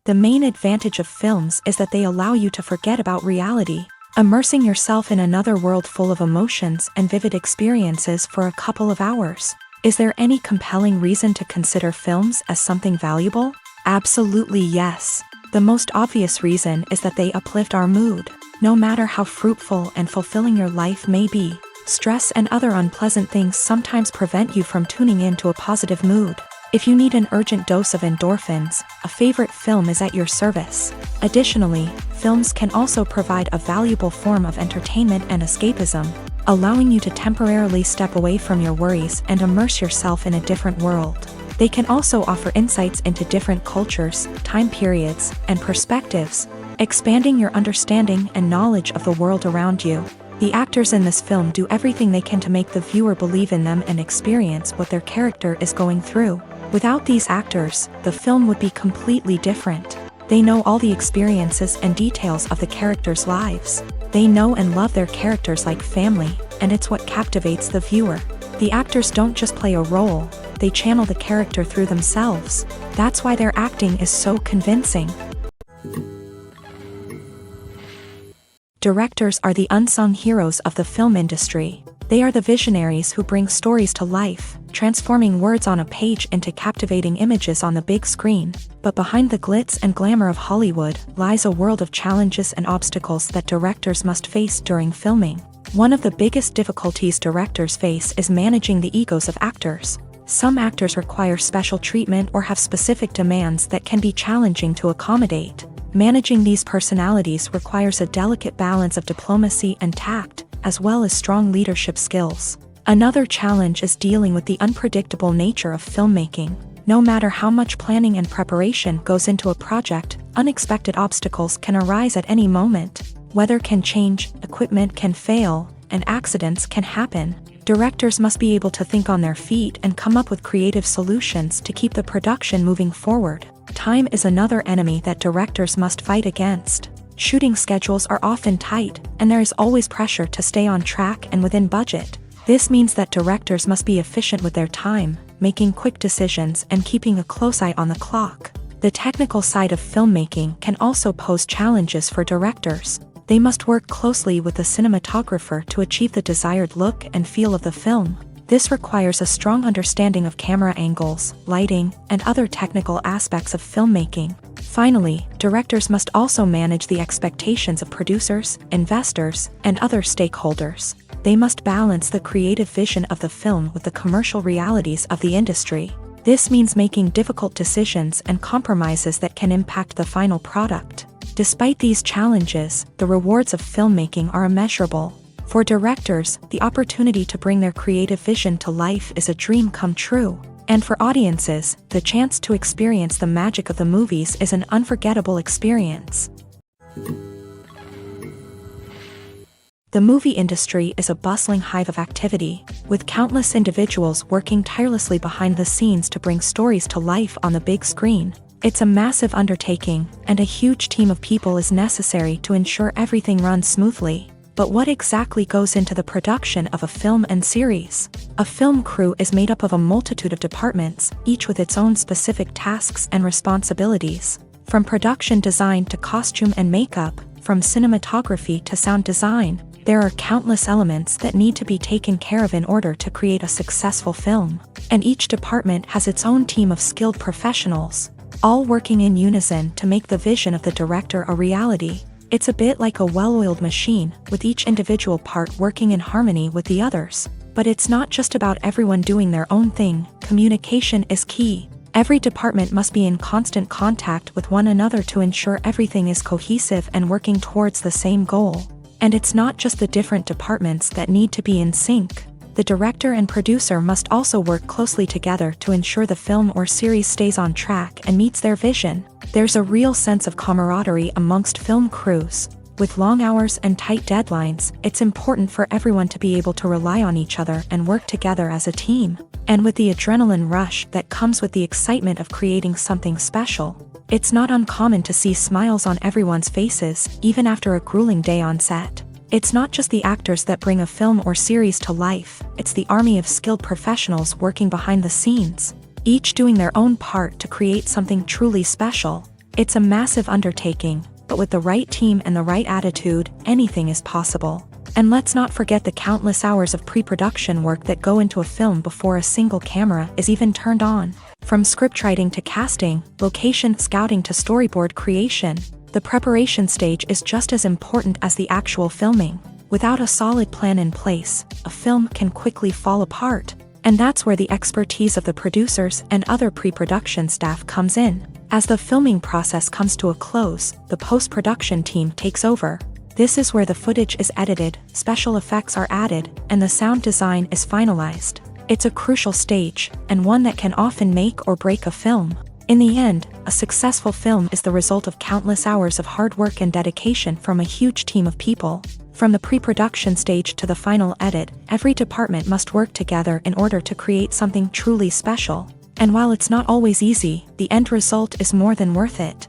The main advantage of films is that they allow you to forget about reality, immersing yourself in another world full of emotions and vivid experiences for a couple of hours. Is there any compelling reason to consider films as something valuable? Absolutely yes. The most obvious reason is that they uplift our mood. No matter how fruitful and fulfilling your life may be, stress and other unpleasant things sometimes prevent you from tuning into a positive mood. If you need an urgent dose of endorphins, a favorite film is at your service. Additionally, films can also provide a valuable form of entertainment and escapism, allowing you to temporarily step away from your worries and immerse yourself in a different world. They can also offer insights into different cultures, time periods, and perspectives, expanding your understanding and knowledge of the world around you. The actors in this film do everything they can to make the viewer believe in them and experience what their character is going through. Without these actors, the film would be completely different. They know all the experiences and details of the characters' lives. They know and love their characters like family, and it's what captivates the viewer. The actors don't just play a role, they channel the character through themselves. That's why their acting is so convincing. Directors are the unsung heroes of the film industry. They are the visionaries who bring stories to life, transforming words on a page into captivating images on the big screen. But behind the glitz and glamour of Hollywood lies a world of challenges and obstacles that directors must face during filming. One of the biggest difficulties directors face is managing the egos of actors. Some actors require special treatment or have specific demands that can be challenging to accommodate. Managing these personalities requires a delicate balance of diplomacy and tact, as well as strong leadership skills. Another challenge is dealing with the unpredictable nature of filmmaking. No matter how much planning and preparation goes into a project, unexpected obstacles can arise at any moment. Weather can change, equipment can fail, and accidents can happen. Directors must be able to think on their feet and come up with creative solutions to keep the production moving forward. Time is another enemy that directors must fight against. Shooting schedules are often tight, and there is always pressure to stay on track and within budget. This means that directors must be efficient with their time, making quick decisions and keeping a close eye on the clock. The technical side of filmmaking can also pose challenges for directors. They must work closely with the cinematographer to achieve the desired look and feel of the film. This requires a strong understanding of camera angles, lighting, and other technical aspects of filmmaking. Finally, directors must also manage the expectations of producers, investors, and other stakeholders. They must balance the creative vision of the film with the commercial realities of the industry. This means making difficult decisions and compromises that can impact the final product. Despite these challenges, the rewards of filmmaking are immeasurable. For directors, the opportunity to bring their creative vision to life is a dream come true. And for audiences, the chance to experience the magic of the movies is an unforgettable experience. The movie industry is a bustling hive of activity, with countless individuals working tirelessly behind the scenes to bring stories to life on the big screen. It's a massive undertaking, and a huge team of people is necessary to ensure everything runs smoothly. But what exactly goes into the production of a film and series? A film crew is made up of a multitude of departments, each with its own specific tasks and responsibilities. From production design to costume and makeup, from cinematography to sound design, there are countless elements that need to be taken care of in order to create a successful film. And each department has its own team of skilled professionals. all working in unison to make the vision of the director a reality. It's a bit like a well-oiled machine, with each individual part working in harmony with the others. But it's not just about everyone doing their own thing. Communication is key. Every department must be in constant contact with one another to ensure everything is cohesive and working towards the same goal. And it's not just the different departments that need to be in sync. The director and producer must also work closely together to ensure the film or series stays on track and meets their vision. There's a real sense of camaraderie amongst film crews. With long hours and tight deadlines, it's important for everyone to be able to rely on each other and work together as a team. And with the adrenaline rush that comes with the excitement of creating something special, it's not uncommon to see smiles on everyone's faces, even after a grueling day on set. It's not just the actors that bring a film or series to life, it's the army of skilled professionals working behind the scenes, each doing their own part to create something truly special. It's a massive undertaking, but with the right team and the right attitude, anything is possible. And let's not forget the countless hours of pre-production work that go into a film before a single camera is even turned on. From scriptwriting to casting, location scouting to storyboard creation, the preparation stage is just as important as the actual filming. Without a solid plan in place, a film can quickly fall apart. And that's where the expertise of the producers and other pre-production staff comes in. As the filming process comes to a close, the post-production team takes over. This is where the footage is edited, special effects are added, and the sound design is finalized. It's a crucial stage, and one that can often make or break a film. In the end, a successful film is the result of countless hours of hard work and dedication from a huge team of people. From the pre-production stage to the final edit, every department must work together in order to create something truly special. And while it's not always easy, the end result is more than worth it.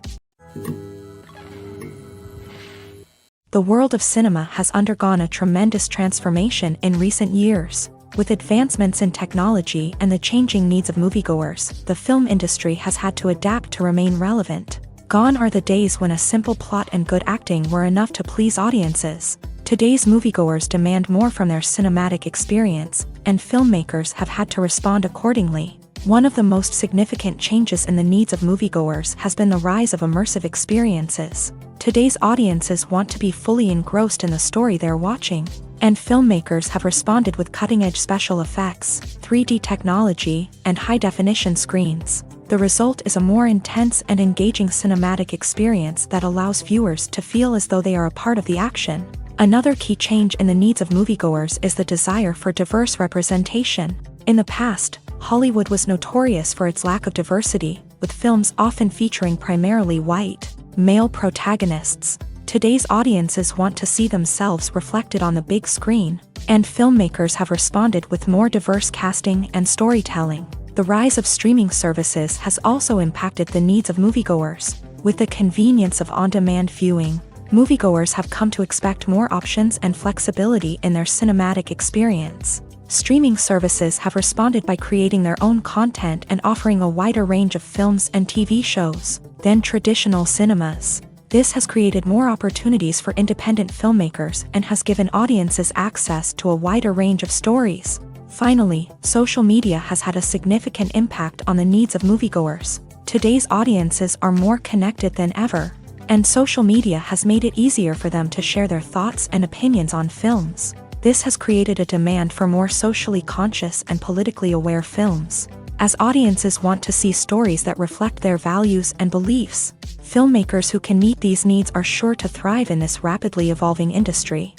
The world of cinema has undergone a tremendous transformation in recent years. With advancements in technology and the changing needs of moviegoers, the film industry has had to adapt to remain relevant. Gone are the days when a simple plot and good acting were enough to please audiences. Today's moviegoers demand more from their cinematic experience, and filmmakers have had to respond accordingly. One of the most significant changes in the needs of moviegoers has been the rise of immersive experiences. Today's audiences want to be fully engrossed in the story they're watching, and filmmakers have responded with cutting-edge special effects, 3D technology, and high-definition screens. The result is a more intense and engaging cinematic experience that allows viewers to feel as though they are a part of the action. Another key change in the needs of moviegoers is the desire for diverse representation. In the past, Hollywood was notorious for its lack of diversity, with films often featuring primarily white, male protagonists. Today's audiences want to see themselves reflected on the big screen, and filmmakers have responded with more diverse casting and storytelling. The rise of streaming services has also impacted the needs of moviegoers. With the convenience of on-demand viewing, moviegoers have come to expect more options and flexibility in their cinematic experience. Streaming services have responded by creating their own content and offering a wider range of films and TV shows than traditional cinemas. This has created more opportunities for independent filmmakers and has given audiences access to a wider range of stories. Finally, social media has had a significant impact on the needs of moviegoers. Today's audiences are more connected than ever, and social media has made it easier for them to share their thoughts and opinions on films. This has created a demand for more socially conscious and politically aware films. As audiences want to see stories that reflect their values and beliefs, filmmakers who can meet these needs are sure to thrive in this rapidly evolving industry.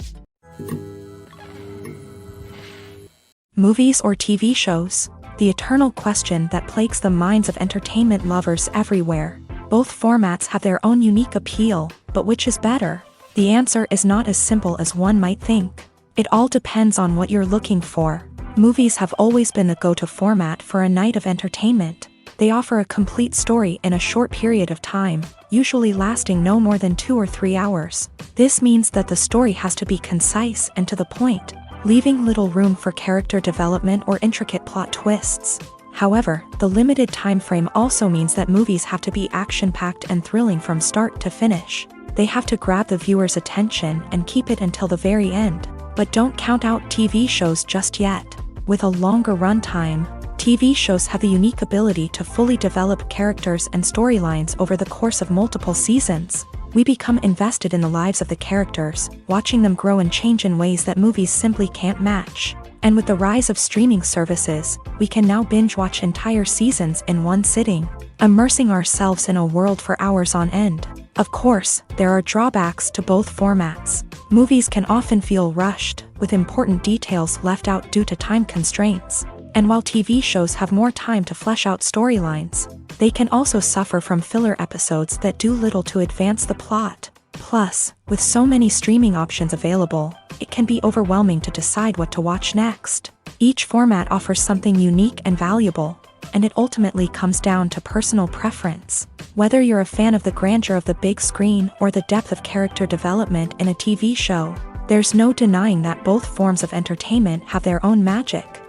Movies or TV shows? The eternal question that plagues the minds of entertainment lovers everywhere. Both formats have their own unique appeal, but which is better? The answer is not as simple as one might think. It all depends on what you're looking for. Movies have always been the go-to format for a night of entertainment. They offer a complete story in a short period of time, usually lasting no more than 2 or 3 hours. This means that the story has to be concise and to the point, leaving little room for character development or intricate plot twists. However, the limited time frame also means that movies have to be action-packed and thrilling from start to finish. They have to grab the viewer's attention and keep it until the very end. But don't count out TV shows just yet. With a longer runtime, TV shows have the unique ability to fully develop characters and storylines over the course of multiple seasons. We become invested in the lives of the characters, watching them grow and change in ways that movies simply can't match. And with the rise of streaming services, we can now binge-watch entire seasons in one sitting, immersing ourselves in a world for hours on end. Of course, there are drawbacks to both formats. Movies can often feel rushed, with important details left out due to time constraints. And while TV shows have more time to flesh out storylines, they can also suffer from filler episodes that do little to advance the plot. Plus, with so many streaming options available, it can be overwhelming to decide what to watch next. Each format offers something unique and valuable, and it ultimately comes down to personal preference. Whether you're a fan of the grandeur of the big screen or the depth of character development in a TV show, there's no denying that both forms of entertainment have their own magic.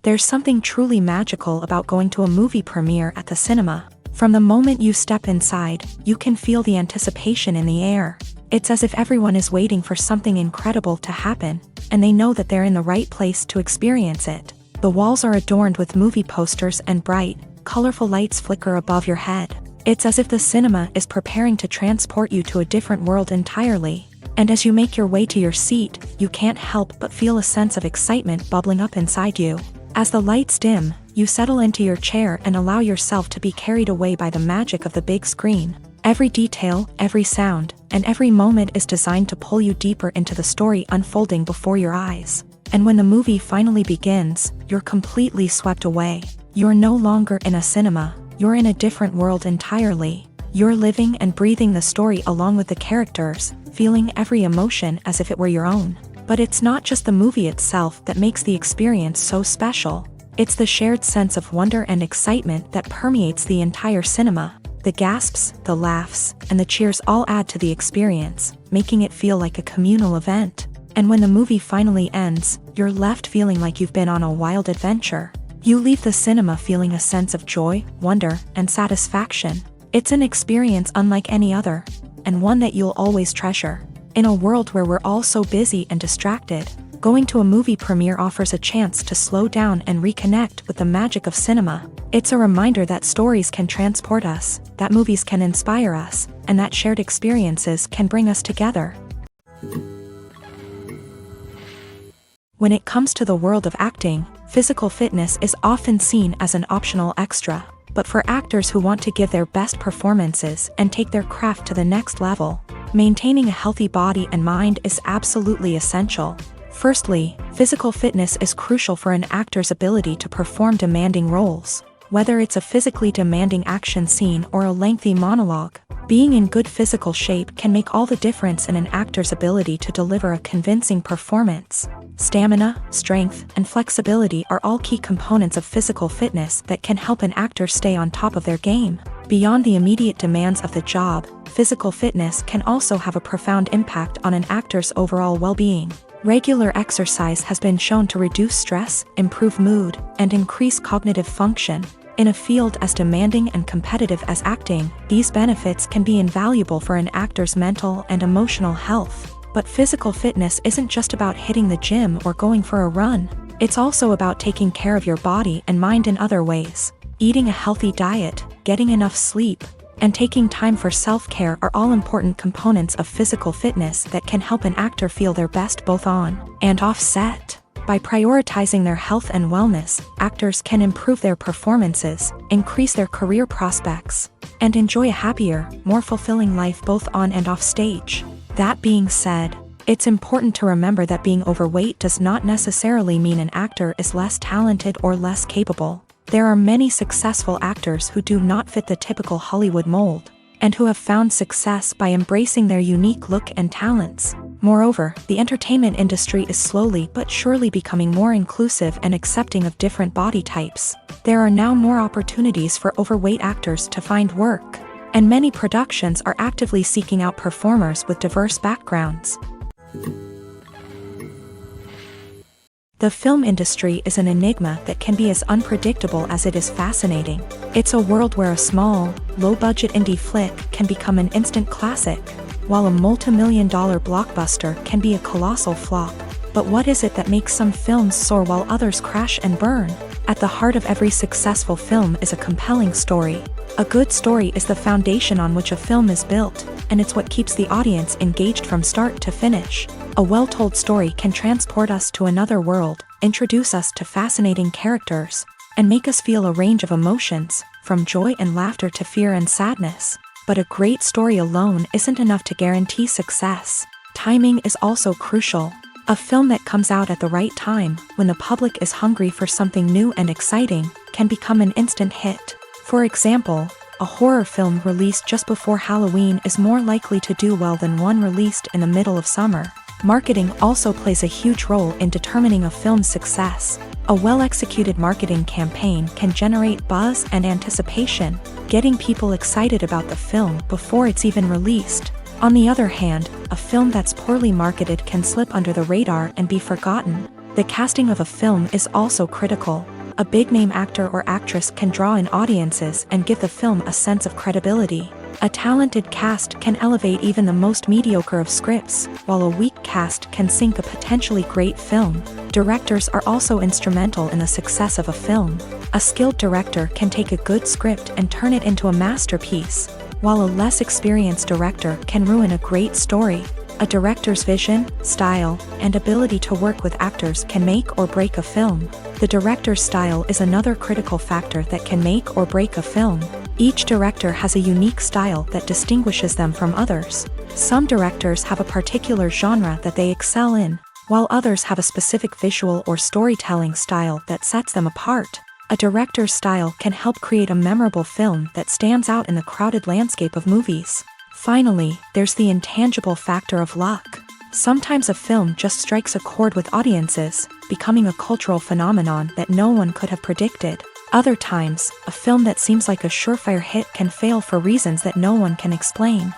There's something truly magical about going to a movie premiere at the cinema. From the moment you step inside, you can feel the anticipation in the air. It's as if everyone is waiting for something incredible to happen, and they know that they're in the right place to experience it. The walls are adorned with movie posters and bright, colorful lights flicker above your head. It's as if the cinema is preparing to transport you to a different world entirely. And as you make your way to your seat, you can't help but feel a sense of excitement bubbling up inside you. As the lights dim, you settle into your chair and allow yourself to be carried away by the magic of the big screen. Every detail, every sound, and every moment is designed to pull you deeper into the story unfolding before your eyes. And when the movie finally begins, you're completely swept away. You're no longer in a cinema, you're in a different world entirely. You're living and breathing the story along with the characters, feeling every emotion as if it were your own. But it's not just the movie itself that makes the experience so special. It's the shared sense of wonder and excitement that permeates the entire cinema. The gasps, the laughs, and the cheers all add to the experience, making it feel like a communal event. And when the movie finally ends, you're left feeling like you've been on a wild adventure. You leave the cinema feeling a sense of joy, wonder, and satisfaction. It's an experience unlike any other, and one that you'll always treasure. In a world where we're all so busy and distracted, going to a movie premiere offers a chance to slow down and reconnect with the magic of cinema. It's a reminder that stories can transport us, that movies can inspire us, and that shared experiences can bring us together. When it comes to the world of acting, physical fitness is often seen as an optional extra. But for actors who want to give their best performances and take their craft to the next level, maintaining a healthy body and mind is absolutely essential. Firstly, physical fitness is crucial for an actor's ability to perform demanding roles. Whether it's a physically demanding action scene or a lengthy monologue, being in good physical shape can make all the difference in an actor's ability to deliver a convincing performance. Stamina, strength, and flexibility are all key components of physical fitness that can help an actor stay on top of their game. Beyond the immediate demands of the job, physical fitness can also have a profound impact on an actor's overall well-being. Regular exercise has been shown to reduce stress, improve mood, and increase cognitive function. In a field as demanding and competitive as acting, these benefits can be invaluable for an actor's mental and emotional health. But physical fitness isn't just about hitting the gym or going for a run. It's also about taking care of your body and mind in other ways. Eating a healthy diet, getting enough sleep, and taking time for self-care are all important components of physical fitness that can help an actor feel their best both on and off set. By prioritizing their health and wellness, actors can improve their performances, increase their career prospects, and enjoy a happier, more fulfilling life both on and off stage. That being said, it's important to remember that being overweight does not necessarily mean an actor is less talented or less capable. There are many successful actors who do not fit the typical Hollywood mold, and who have found success by embracing their unique look and talents. Moreover, the entertainment industry is slowly but surely becoming more inclusive and accepting of different body types. There are now more opportunities for overweight actors to find work, and many productions are actively seeking out performers with diverse backgrounds. The film industry is an enigma that can be as unpredictable as it is fascinating. It's a world where a small, low-budget indie flick can become an instant classic, while a multi-million-dollar blockbuster can be a colossal flop. But what is it that makes some films soar while others crash and burn? At the heart of every successful film is a compelling story. A good story is the foundation on which a film is built, and it's what keeps the audience engaged from start to finish. A well-told story can transport us to another world, introduce us to fascinating characters, and make us feel a range of emotions, from joy and laughter to fear and sadness. But a great story alone isn't enough to guarantee success. Timing is also crucial. A film that comes out at the right time, when the public is hungry for something new and exciting, can become an instant hit. For example, a horror film released just before Halloween is more likely to do well than one released in the middle of summer. Marketing also plays a huge role in determining a film's success. A well-executed marketing campaign can generate buzz and anticipation, getting people excited about the film before it's even released. On the other hand, a film that's poorly marketed can slip under the radar and be forgotten. The casting of a film is also critical. A big-name actor or actress can draw in audiences and give the film a sense of credibility. A talented cast can elevate even the most mediocre of scripts, while a weak cast can sink a potentially great film. Directors are also instrumental in the success of a film. A skilled director can take a good script and turn it into a masterpiece, while a less experienced director can ruin a great story. A director's vision, style, and ability to work with actors can make or break a film. The director's style is another critical factor that can make or break a film. Each director has a unique style that distinguishes them from others. Some directors have a particular genre that they excel in, while others have a specific visual or storytelling style that sets them apart. A director's style can help create a memorable film that stands out in the crowded landscape of movies. Finally, there's the intangible factor of luck. Sometimes a film just strikes a chord with audiences, becoming a cultural phenomenon that no one could have predicted. Other times, a film that seems like a surefire hit can fail for reasons that no one can explain.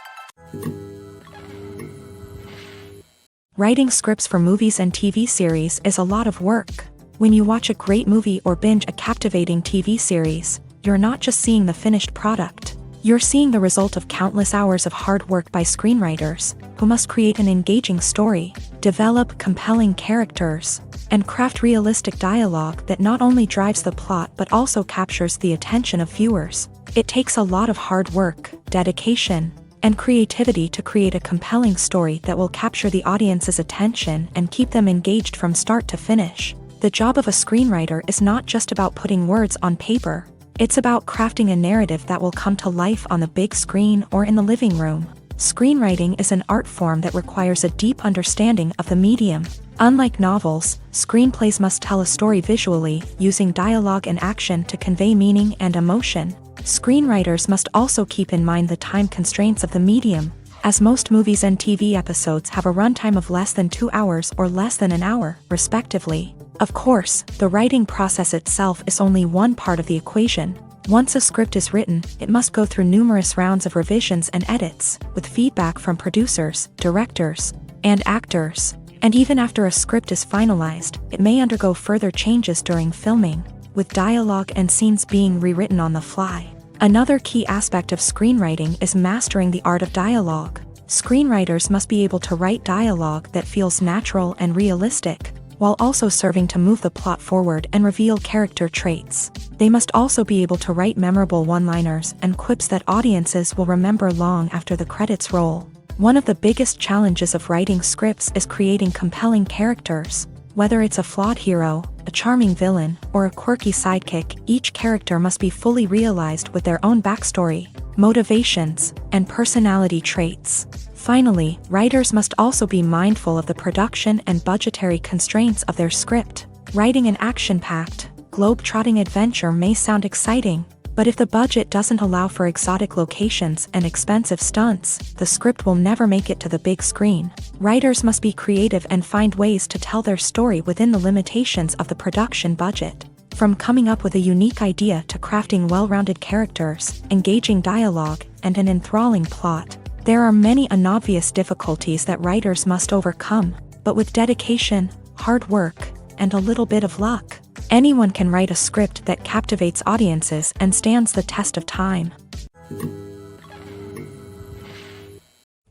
Writing scripts for movies and TV series is a lot of work. When you watch a great movie or binge a captivating TV series, you're not just seeing the finished product. You're seeing the result of countless hours of hard work by screenwriters, who must create an engaging story, develop compelling characters, and craft realistic dialogue that not only drives the plot but also captures the attention of viewers. It takes a lot of hard work, dedication, and creativity to create a compelling story that will capture the audience's attention and keep them engaged from start to finish. The job of a screenwriter is not just about putting words on paper. It's about crafting a narrative that will come to life on the big screen or in the living room. Screenwriting is an art form that requires a deep understanding of the medium. Unlike novels, screenplays must tell a story visually, using dialogue and action to convey meaning and emotion. Screenwriters must also keep in mind the time constraints of the medium, as most movies and TV episodes have a runtime of less than 2 hours or less than an hour, respectively. Of course, the writing process itself is only one part of the equation. Once a script is written, it must go through numerous rounds of revisions and edits, with feedback from producers, directors, and actors. And even after a script is finalized, it may undergo further changes during filming, with dialogue and scenes being rewritten on the fly. Another key aspect of screenwriting is mastering the art of dialogue. Screenwriters must be able to write dialogue that feels natural and realistic, while also serving to move the plot forward and reveal character traits. They must also be able to write memorable one-liners and quips that audiences will remember long after the credits roll. One of the biggest challenges of writing scripts is creating compelling characters. Whether it's a flawed hero, a charming villain, or a quirky sidekick, each character must be fully realized with their own backstory, motivations, and personality traits. Finally, writers must also be mindful of the production and budgetary constraints of their script. Writing an action-packed, globe-trotting adventure may sound exciting, but if the budget doesn't allow for exotic locations and expensive stunts, the script will never make it to the big screen. Writers must be creative and find ways to tell their story within the limitations of the production budget. From coming up with a unique idea to crafting well-rounded characters, engaging dialogue, and an enthralling plot, there are many unobvious difficulties that writers must overcome, but with dedication, hard work, and a little bit of luck, anyone can write a script that captivates audiences and stands the test of time.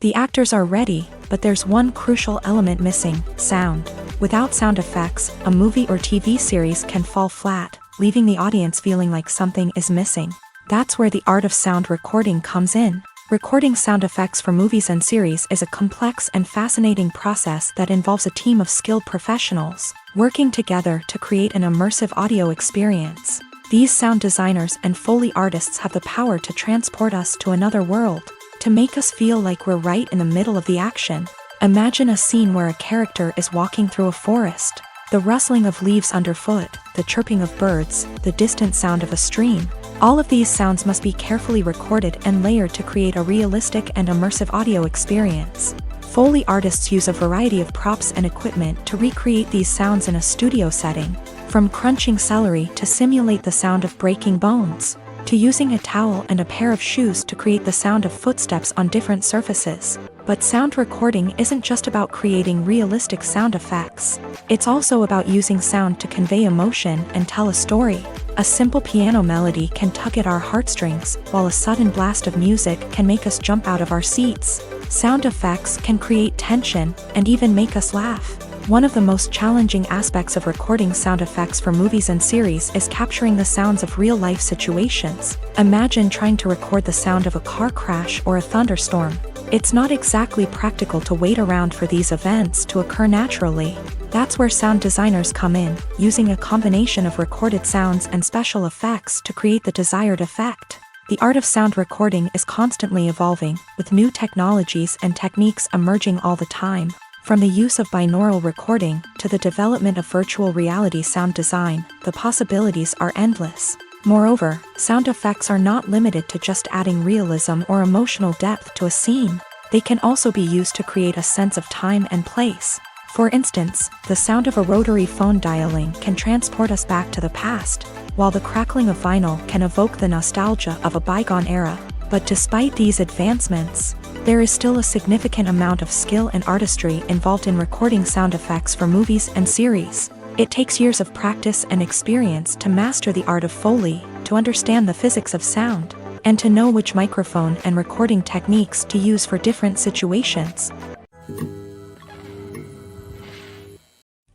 The actors are ready, but there's one crucial element missing: sound. Without sound effects, a movie or TV series can fall flat, leaving the audience feeling like something is missing. That's where the art of sound recording comes in. Recording sound effects for movies and series is a complex and fascinating process that involves a team of skilled professionals working together to create an immersive audio experience. These sound designers and Foley artists have the power to transport us to another world, to make us feel like we're right in the middle of the action. Imagine a scene where a character is walking through a forest. The rustling of leaves underfoot, the chirping of birds, the distant sound of a stream. All of these sounds must be carefully recorded and layered to create a realistic and immersive audio experience. Foley artists use a variety of props and equipment to recreate these sounds in a studio setting, from crunching celery to simulate the sound of breaking bones, to using a towel and a pair of shoes to create the sound of footsteps on different surfaces. But sound recording isn't just about creating realistic sound effects. It's also about using sound to convey emotion and tell a story. A simple piano melody can tug at our heartstrings, while a sudden blast of music can make us jump out of our seats. Sound effects can create tension and even make us laugh. One of the most challenging aspects of recording sound effects for movies and series is capturing the sounds of real-life situations. Imagine trying to record the sound of a car crash or a thunderstorm. It's not exactly practical to wait around for these events to occur naturally. That's where sound designers come in, using a combination of recorded sounds and special effects to create the desired effect. The art of sound recording is constantly evolving, with new technologies and techniques emerging all the time. From the use of binaural recording to the development of virtual reality sound design, the possibilities are endless. Moreover, sound effects are not limited to just adding realism or emotional depth to a scene. They can also be used to create a sense of time and place. For instance, the sound of a rotary phone dialing can transport us back to the past, while the crackling of vinyl can evoke the nostalgia of a bygone era. But despite these advancements, there is still a significant amount of skill and artistry involved in recording sound effects for movies and series. It takes years of practice and experience to master the art of Foley, to understand the physics of sound, and to know which microphone and recording techniques to use for different situations.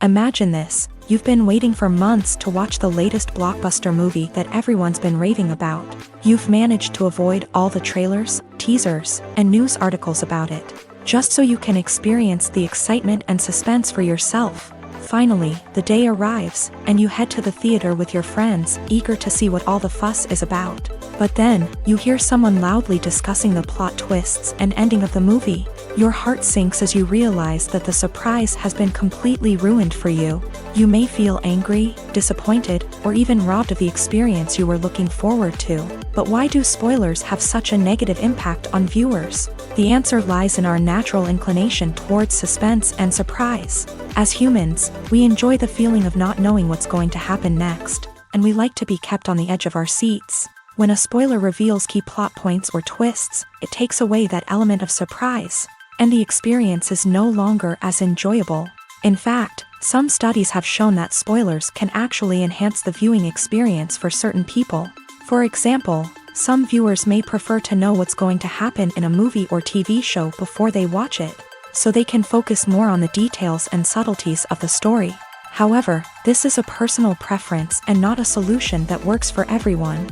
Imagine this: you've been waiting for months to watch the latest blockbuster movie that everyone's been raving about. You've managed to avoid all the trailers, teasers, and news articles about it, just so you can experience the excitement and suspense for yourself. Finally, the day arrives, and you head to the theater with your friends, eager to see what all the fuss is about. But then, you hear someone loudly discussing the plot twists and ending of the movie. Your heart sinks as you realize that the surprise has been completely ruined for you. You may feel angry, disappointed, or even robbed of the experience you were looking forward to. But why do spoilers have such a negative impact on viewers? The answer lies in our natural inclination towards suspense and surprise. As humans, we enjoy the feeling of not knowing what's going to happen next, and we like to be kept on the edge of our seats. When a spoiler reveals key plot points or twists, it takes away that element of surprise, and the experience is no longer as enjoyable. In fact, some studies have shown that spoilers can actually enhance the viewing experience for certain people. For example, some viewers may prefer to know what's going to happen in a movie or TV show before they watch it, so they can focus more on the details and subtleties of the story. However, this is a personal preference and not a solution that works for everyone.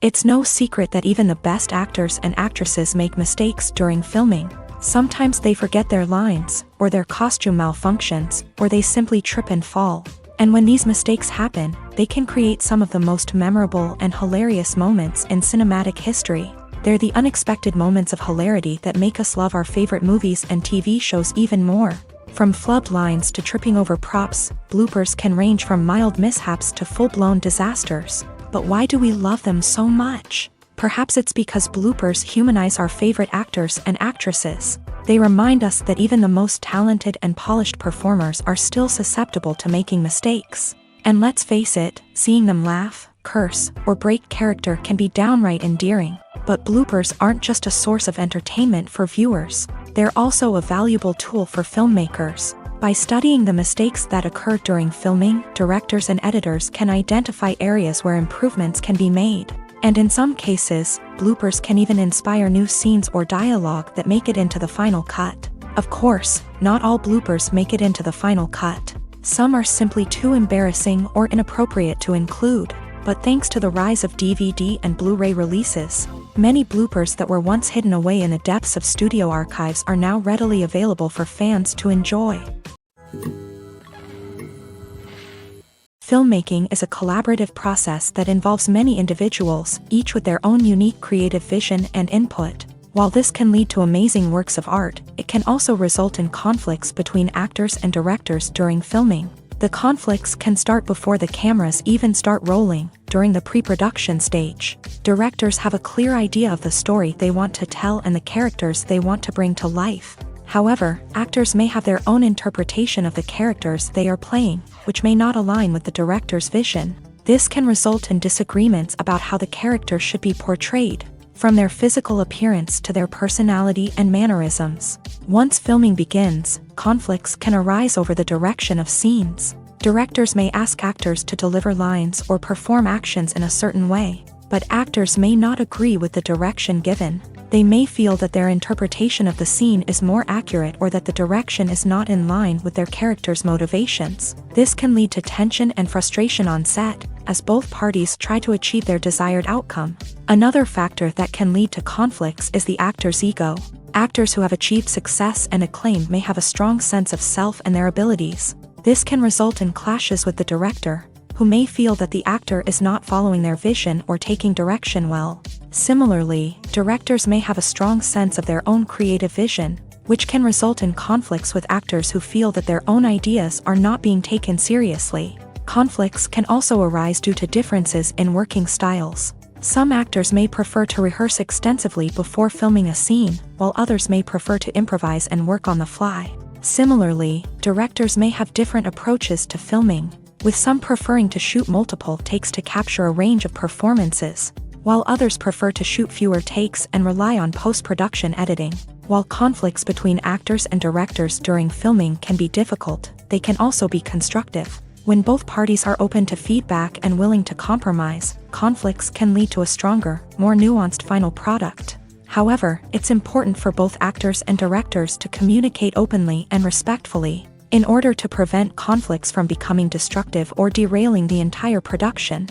It's no secret that even the best actors and actresses make mistakes during filming. Sometimes they forget their lines, or their costume malfunctions, or they simply trip and fall. And when these mistakes happen, they can create some of the most memorable and hilarious moments in cinematic history. They're the unexpected moments of hilarity that make us love our favorite movies and TV shows even more. From flubbed lines to tripping over props, bloopers can range from mild mishaps to full-blown disasters. But why do we love them so much? Perhaps it's because bloopers humanize our favorite actors and actresses. They remind us that even the most talented and polished performers are still susceptible to making mistakes. And let's face it, seeing them laugh, curse, or break character can be downright endearing. But bloopers aren't just a source of entertainment for viewers. They're also a valuable tool for filmmakers. By studying the mistakes that occur during filming, directors and editors can identify areas where improvements can be made. And in some cases, bloopers can even inspire new scenes or dialogue that make it into the final cut. Of course, not all bloopers make it into the final cut. Some are simply too embarrassing or inappropriate to include, but thanks to the rise of DVD and Blu-ray releases, many bloopers that were once hidden away in the depths of studio archives are now readily available for fans to enjoy. Filmmaking is a collaborative process that involves many individuals, each with their own unique creative vision and input. While this can lead to amazing works of art, it can also result in conflicts between actors and directors during filming. The conflicts can start before the cameras even start rolling, during the pre-production stage. Directors have a clear idea of the story they want to tell and the characters they want to bring to life. However, actors may have their own interpretation of the characters they are playing, which may not align with the director's vision. This can result in disagreements about how the character should be portrayed, from their physical appearance to their personality and mannerisms. Once filming begins, conflicts can arise over the direction of scenes. Directors may ask actors to deliver lines or perform actions in a certain way, but actors may not agree with the direction given. They may feel that their interpretation of the scene is more accurate or that the direction is not in line with their character's motivations. This can lead to tension and frustration on set, as both parties try to achieve their desired outcome. Another factor that can lead to conflicts is the actor's ego. Actors who have achieved success and acclaim may have a strong sense of self and their abilities. This can result in clashes with the director, who may feel that the actor is not following their vision or taking direction well. Similarly, directors may have a strong sense of their own creative vision, which can result in conflicts with actors who feel that their own ideas are not being taken seriously. Conflicts can also arise due to differences in working styles. Some actors may prefer to rehearse extensively before filming a scene, while others may prefer to improvise and work on the fly. Similarly, directors may have different approaches to filming, with some preferring to shoot multiple takes to capture a range of performances, while others prefer to shoot fewer takes and rely on post-production editing. While conflicts between actors and directors during filming can be difficult, they can also be constructive. When both parties are open to feedback and willing to compromise, conflicts can lead to a stronger, more nuanced final product. However, it's important for both actors and directors to communicate openly and respectfully, in order to prevent conflicts from becoming destructive or derailing the entire production.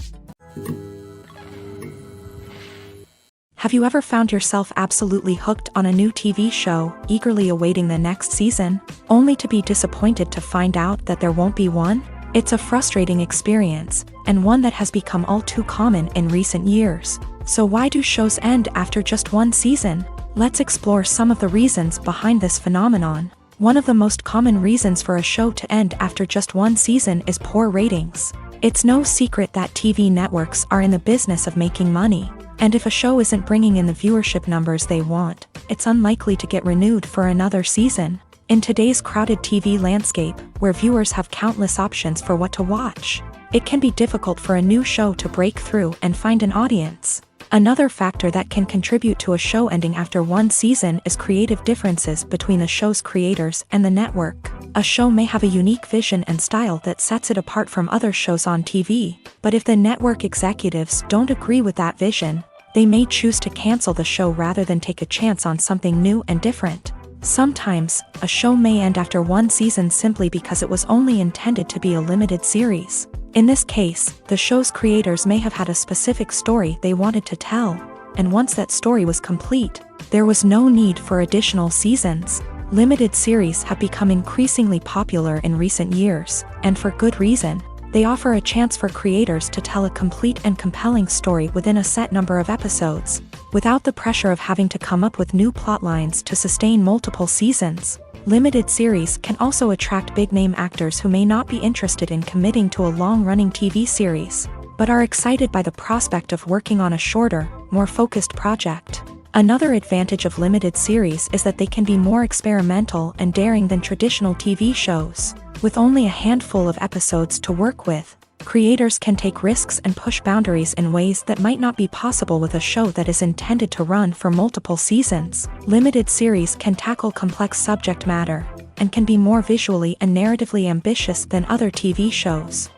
Have you ever found yourself absolutely hooked on a new TV show, eagerly awaiting the next season, only to be disappointed to find out that there won't be one? It's a frustrating experience, and one that has become all too common in recent years. So why do shows end after just one season? Let's explore some of the reasons behind this phenomenon. One of the most common reasons for a show to end after just one season is poor ratings. It's no secret that TV networks are in the business of making money, and if a show isn't bringing in the viewership numbers they want, it's unlikely to get renewed for another season. In today's crowded TV landscape, where viewers have countless options for what to watch, it can be difficult for a new show to break through and find an audience. Another factor that can contribute to a show ending after one season is creative differences between the show's creators and the network. A show may have a unique vision and style that sets it apart from other shows on TV, but if the network executives don't agree with that vision, they may choose to cancel the show rather than take a chance on something new and different. Sometimes, a show may end after one season simply because it was only intended to be a limited series. In this case, the show's creators may have had a specific story they wanted to tell, and once that story was complete, there was no need for additional seasons. Limited series have become increasingly popular in recent years, and for good reason. They offer a chance for creators to tell a complete and compelling story within a set number of episodes, without the pressure of having to come up with new plotlines to sustain multiple seasons. Limited series can also attract big-name actors who may not be interested in committing to a long-running TV series, but are excited by the prospect of working on a shorter, more focused project. Another advantage of limited series is that they can be more experimental and daring than traditional TV shows. With only a handful of episodes to work with, creators can take risks and push boundaries in ways that might not be possible with a show that is intended to run for multiple seasons. Limited series can tackle complex subject matter, and can be more visually and narratively ambitious than other TV shows.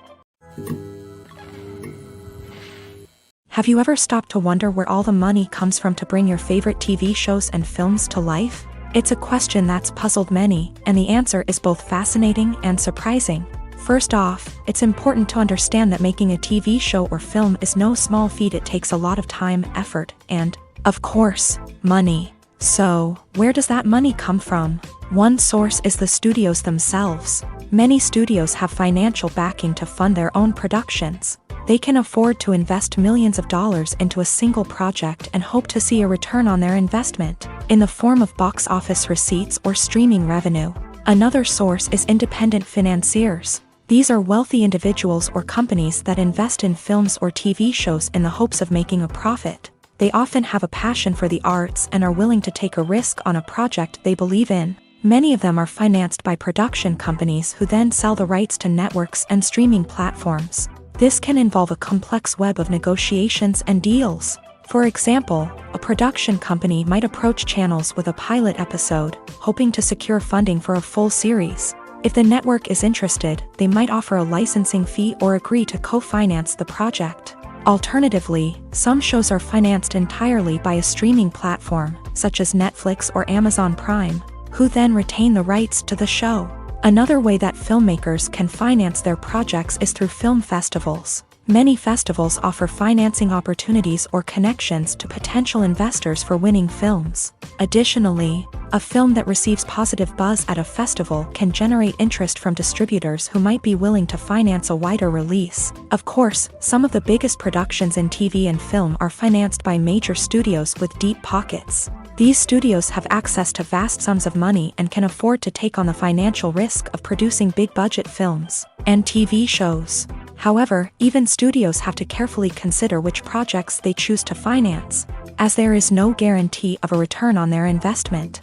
Have you ever stopped to wonder where all the money comes from to bring your favorite TV shows and films to life? It's a question that's puzzled many, and the answer is both fascinating and surprising. First off, it's important to understand that making a TV show or film is no small feat. It takes a lot of time, effort, and, of course, money. So, where does that money come from? One source is the studios themselves. Many studios have financial backing to fund their own productions. They can afford to invest millions of dollars into a single project and hope to see a return on their investment, in the form of box office receipts or streaming revenue. Another source is independent financiers. These are wealthy individuals or companies that invest in films or TV shows in the hopes of making a profit. They often have a passion for the arts and are willing to take a risk on a project they believe in. Many of them are financed by production companies who then sell the rights to networks and streaming platforms. This can involve a complex web of negotiations and deals. For example, a production company might approach channels with a pilot episode, hoping to secure funding for a full series. If the network is interested, they might offer a licensing fee or agree to co-finance the project. Alternatively, some shows are financed entirely by a streaming platform, such as Netflix or Amazon Prime, who then retain the rights to the show. Another way that filmmakers can finance their projects is through film festivals. Many festivals offer financing opportunities or connections to potential investors for winning films. Additionally, a film that receives positive buzz at a festival can generate interest from distributors who might be willing to finance a wider release. Of course, some of the biggest productions in TV and film are financed by major studios with deep pockets. These studios have access to vast sums of money and can afford to take on the financial risk of producing big-budget films and TV shows. However, even studios have to carefully consider which projects they choose to finance, as there is no guarantee of a return on their investment.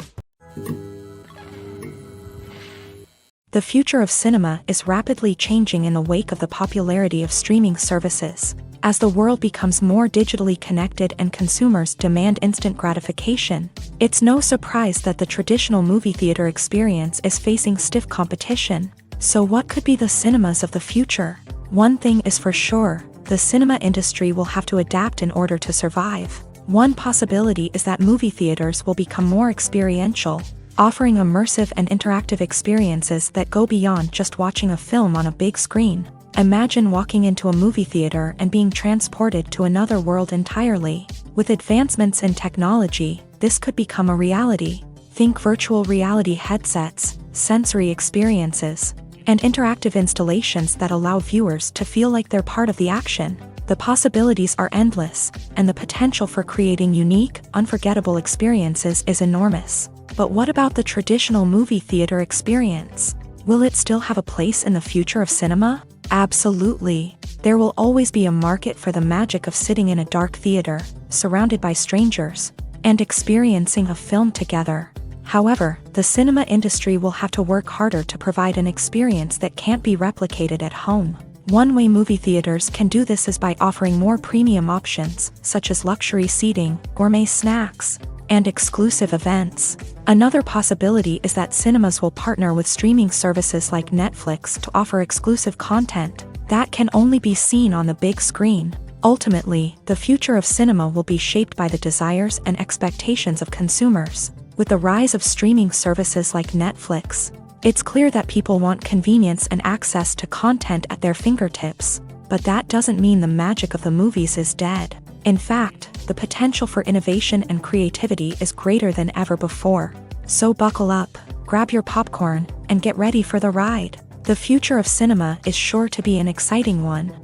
The future of cinema is rapidly changing in the wake of the popularity of streaming services. As the world becomes more digitally connected and consumers demand instant gratification, it's no surprise that the traditional movie theater experience is facing stiff competition. So what could be the cinemas of the future? One thing is for sure, the cinema industry will have to adapt in order to survive. One possibility is that movie theaters will become more experiential, offering immersive and interactive experiences that go beyond just watching a film on a big screen. Imagine walking into a movie theater and being transported to another world entirely. With advancements in technology, this could become a reality. Think virtual reality headsets, sensory experiences, and interactive installations that allow viewers to feel like they're part of the action. The possibilities are endless, and the potential for creating unique, unforgettable experiences is enormous. But what about the traditional movie theater experience? Will it still have a place in the future of cinema? Absolutely. There will always be a market for the magic of sitting in a dark theater, surrounded by strangers, and experiencing a film together. However, the cinema industry will have to work harder to provide an experience that can't be replicated at home. One way movie theaters can do this is by offering more premium options, such as luxury seating, gourmet snacks, and exclusive events. Another possibility is that cinemas will partner with streaming services like Netflix to offer exclusive content that can only be seen on the big screen. Ultimately, the future of cinema will be shaped by the desires and expectations of consumers. With the rise of streaming services like Netflix, it's clear that people want convenience and access to content at their fingertips. But that doesn't mean the magic of the movies is dead. In fact, the potential for innovation and creativity is greater than ever before. So buckle up, grab your popcorn, and get ready for the ride. The future of cinema is sure to be an exciting one.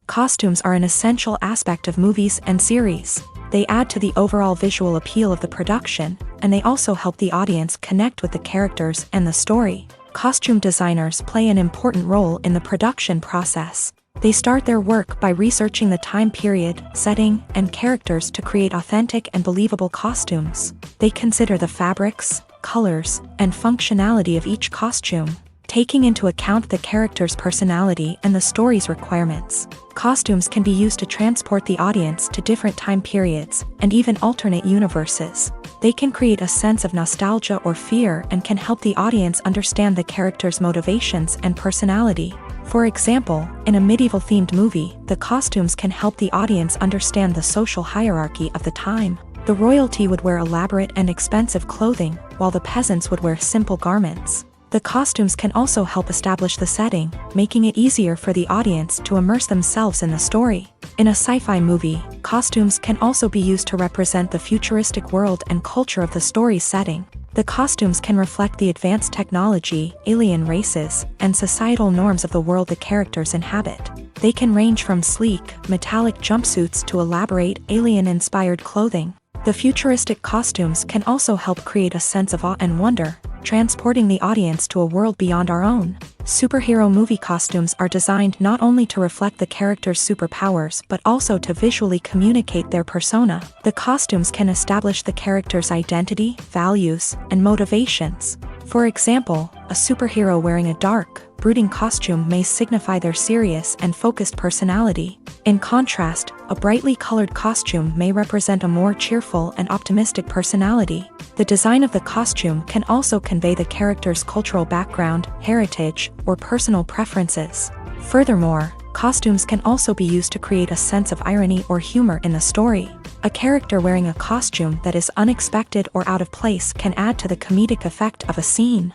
Costumes are an essential aspect of movies and series. They add to the overall visual appeal of the production, and they also help the audience connect with the characters and the story. Costume designers play an important role in the production process. They start their work by researching the time period, setting, and characters to create authentic and believable costumes. They consider the fabrics, colors, and functionality of each costume, taking into account the character's personality and the story's requirements. Costumes can be used to transport the audience to different time periods and even alternate universes. They can create a sense of nostalgia or fear and can help the audience understand the character's motivations and personality. For example, in a medieval-themed movie, the costumes can help the audience understand the social hierarchy of the time. The The royalty would wear elaborate and expensive clothing, while the peasants would wear simple garments. The costumes can also help establish the setting, making it easier for the audience to immerse themselves in the story. In a sci-fi movie, costumes can also be used to represent the futuristic world and culture of the story's setting. The costumes can reflect the advanced technology, alien races, and societal norms of the world the characters inhabit. They can range from sleek, metallic jumpsuits to elaborate, alien-inspired clothing. The futuristic costumes can also help create a sense of awe and wonder, transporting the audience to a world beyond our own. Superhero movie costumes are designed not only to reflect the character's superpowers but also to visually communicate their persona. The costumes can establish the character's identity, values, and motivations. For example, a superhero wearing a dark, brooding costume may signify their serious and focused personality. In contrast, a brightly colored costume may represent a more cheerful and optimistic personality. The design of the costume can also convey the character's cultural background, heritage, or personal preferences. Furthermore, costumes can also be used to create a sense of irony or humor in the story. A character wearing a costume that is unexpected or out of place can add to the comedic effect of a scene.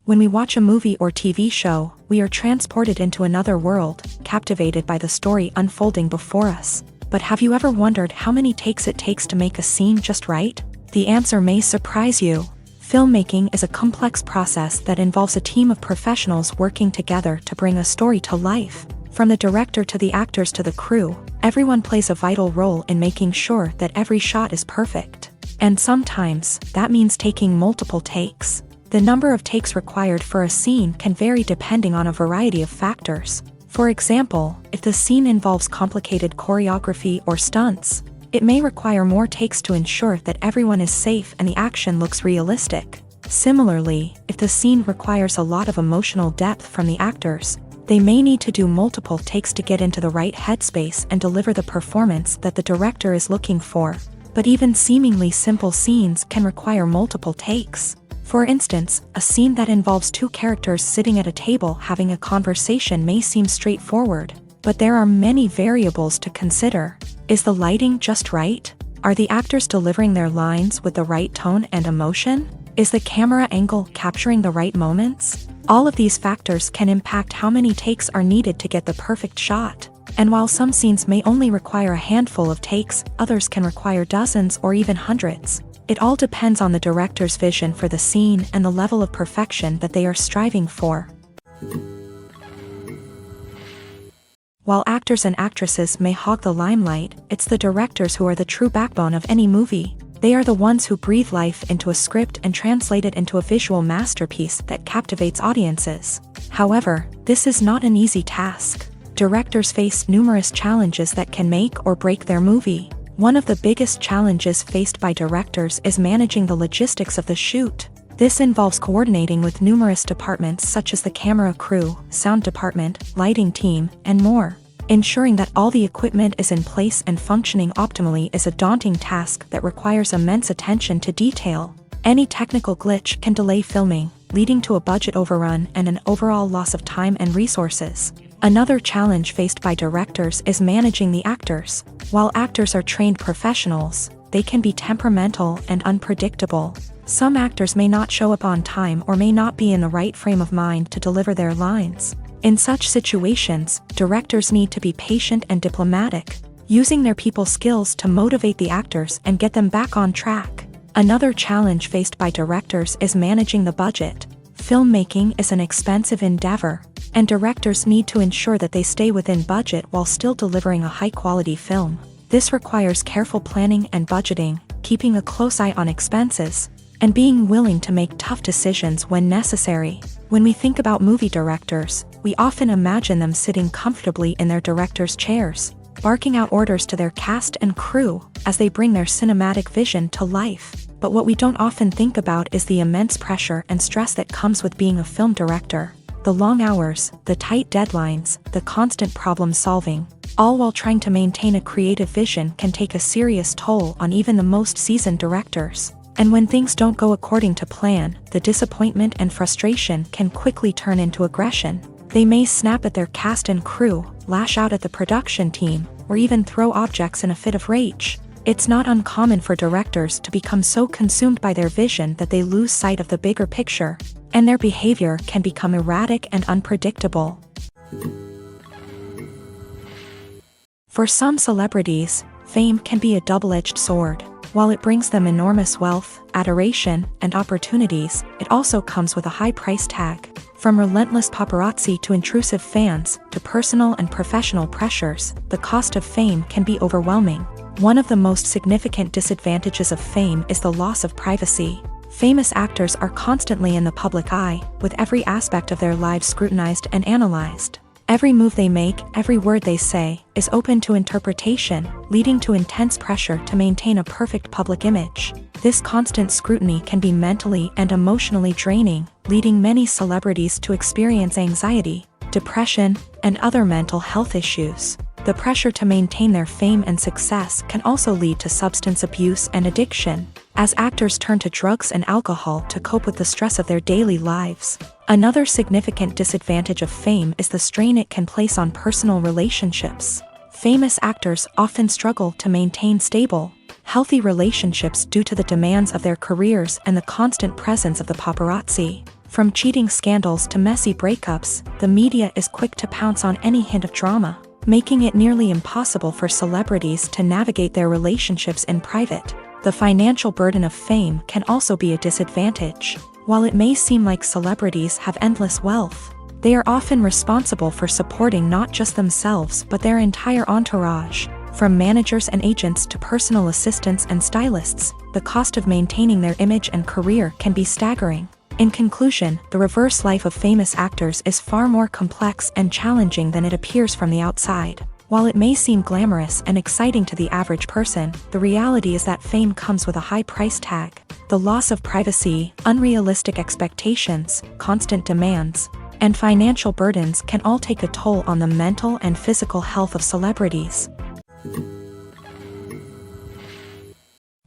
When we watch a movie or TV show, we are transported into another world, captivated by the story unfolding before us. But have you ever wondered how many takes it takes to make a scene just right? The answer may surprise you. Filmmaking is a complex process that involves a team of professionals working together to bring a story to life. From the director to the actors to the crew, everyone plays a vital role in making sure that every shot is perfect. And sometimes, that means taking multiple takes. The number of takes required for a scene can vary depending on a variety of factors. For example, if the scene involves complicated choreography or stunts, it may require more takes to ensure that everyone is safe and the action looks realistic. Similarly, if the scene requires a lot of emotional depth from the actors, they may need to do multiple takes to get into the right headspace and deliver the performance that the director is looking for. But even seemingly simple scenes can require multiple takes. For instance, a scene that involves two characters sitting at a table having a conversation may seem straightforward, but there are many variables to consider. Is the lighting just right? Are the actors delivering their lines with the right tone and emotion? Is the camera angle capturing the right moments? All of these factors can impact how many takes are needed to get the perfect shot. And while some scenes may only require a handful of takes, others can require dozens or even hundreds. It all depends on the director's vision for the scene and the level of perfection that they are striving for. While actors and actresses may hog the limelight, it's the directors who are the true backbone of any movie. They are the ones who breathe life into a script and translate it into a visual masterpiece that captivates audiences. However, this is not an easy task. Directors face numerous challenges that can make or break their movie. One of the biggest challenges faced by directors is managing the logistics of the shoot. This involves coordinating with numerous departments such as the camera crew, sound department, lighting team, and more. Ensuring that all the equipment is in place and functioning optimally is a daunting task that requires immense attention to detail. Any technical glitch can delay filming, leading to a budget overrun and an overall loss of time and resources. Another challenge faced by directors is managing the actors. While actors are trained professionals, they can be temperamental and unpredictable. Some actors may not show up on time or may not be in the right frame of mind to deliver their lines. In such situations, directors need to be patient and diplomatic, using their people skills to motivate the actors and get them back on track. Another challenge faced by directors is managing the budget. Filmmaking is an expensive endeavor, and directors need to ensure that they stay within budget while still delivering a high-quality film. This requires careful planning and budgeting, keeping a close eye on expenses, and being willing to make tough decisions when necessary. When we think about movie directors, we often imagine them sitting comfortably in their director's chairs, barking out orders to their cast and crew as they bring their cinematic vision to life. But what we don't often think about is the immense pressure and stress that comes with being a film director. The long hours, the tight deadlines, the constant problem solving, all while trying to maintain a creative vision can take a serious toll on even the most seasoned directors. And when things don't go according to plan, the disappointment and frustration can quickly turn into aggression. They may snap at their cast and crew, lash out at the production team, or even throw objects in a fit of rage. It's not uncommon for directors to become so consumed by their vision that they lose sight of the bigger picture, and their behavior can become erratic and unpredictable. For some celebrities, fame can be a double-edged sword. While it brings them enormous wealth, adoration, and opportunities, it also comes with a high price tag. From relentless paparazzi to intrusive fans, to personal and professional pressures, the cost of fame can be overwhelming. One of the most significant disadvantages of fame is the loss of privacy. Famous actors are constantly in the public eye, with every aspect of their lives scrutinized and analyzed. Every move they make, every word they say, is open to interpretation, leading to intense pressure to maintain a perfect public image. This constant scrutiny can be mentally and emotionally draining, leading many celebrities to experience anxiety, depression, and other mental health issues. The pressure to maintain their fame and success can also lead to substance abuse and addiction, as actors turn to drugs and alcohol to cope with the stress of their daily lives. Another significant disadvantage of fame is the strain it can place on personal relationships. Famous actors often struggle to maintain stable, healthy relationships due to the demands of their careers and the constant presence of the paparazzi. From cheating scandals to messy breakups, the media is quick to pounce on any hint of drama, making it nearly impossible for celebrities to navigate their relationships in private. The financial burden of fame can also be a disadvantage. While it may seem like celebrities have endless wealth, they are often responsible for supporting not just themselves but their entire entourage. From managers and agents to personal assistants and stylists, the cost of maintaining their image and career can be staggering. In conclusion, the reverse life of famous actors is far more complex and challenging than it appears from the outside. While it may seem glamorous and exciting to the average person, the reality is that fame comes with a high price tag. The loss of privacy, unrealistic expectations, constant demands, and financial burdens can all take a toll on the mental and physical health of celebrities.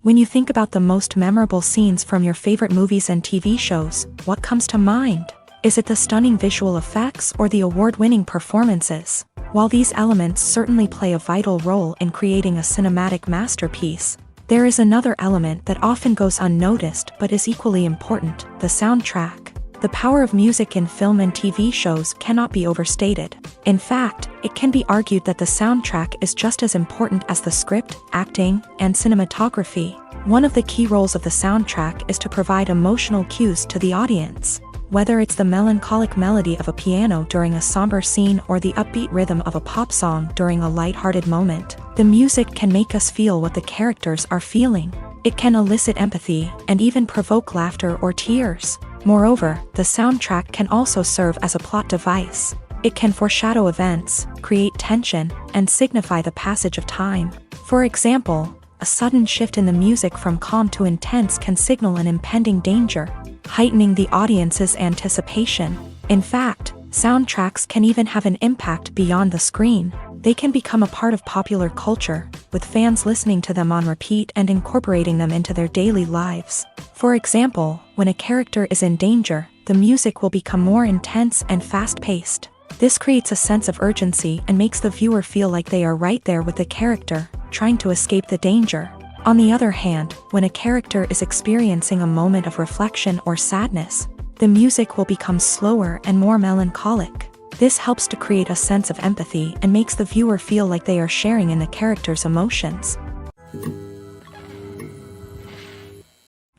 When you think about the most memorable scenes from your favorite movies and TV shows, what comes to mind? Is it the stunning visual effects or the award-winning performances? While these elements certainly play a vital role in creating a cinematic masterpiece, there is another element that often goes unnoticed but is equally important: the soundtrack. The power of music in film and TV shows cannot be overstated. In fact, it can be argued that the soundtrack is just as important as the script, acting, and cinematography. One of the key roles of the soundtrack is to provide emotional cues to the audience. Whether it's the melancholic melody of a piano during a somber scene or the upbeat rhythm of a pop song during a lighthearted moment, the music can make us feel what the characters are feeling. It can elicit empathy and even provoke laughter or tears. Moreover, the soundtrack can also serve as a plot device. It can foreshadow events, create tension, and signify the passage of time. For example, a sudden shift in the music from calm to intense can signal an impending danger, heightening the audience's anticipation. In fact, soundtracks can even have an impact beyond the screen. They can become a part of popular culture, with fans listening to them on repeat and incorporating them into their daily lives. For example, when a character is in danger, the music will become more intense and fast-paced. This creates a sense of urgency and makes the viewer feel like they are right there with the character, trying to escape the danger. On the other hand, when a character is experiencing a moment of reflection or sadness, the music will become slower and more melancholic. This helps to create a sense of empathy and makes the viewer feel like they are sharing in the character's emotions.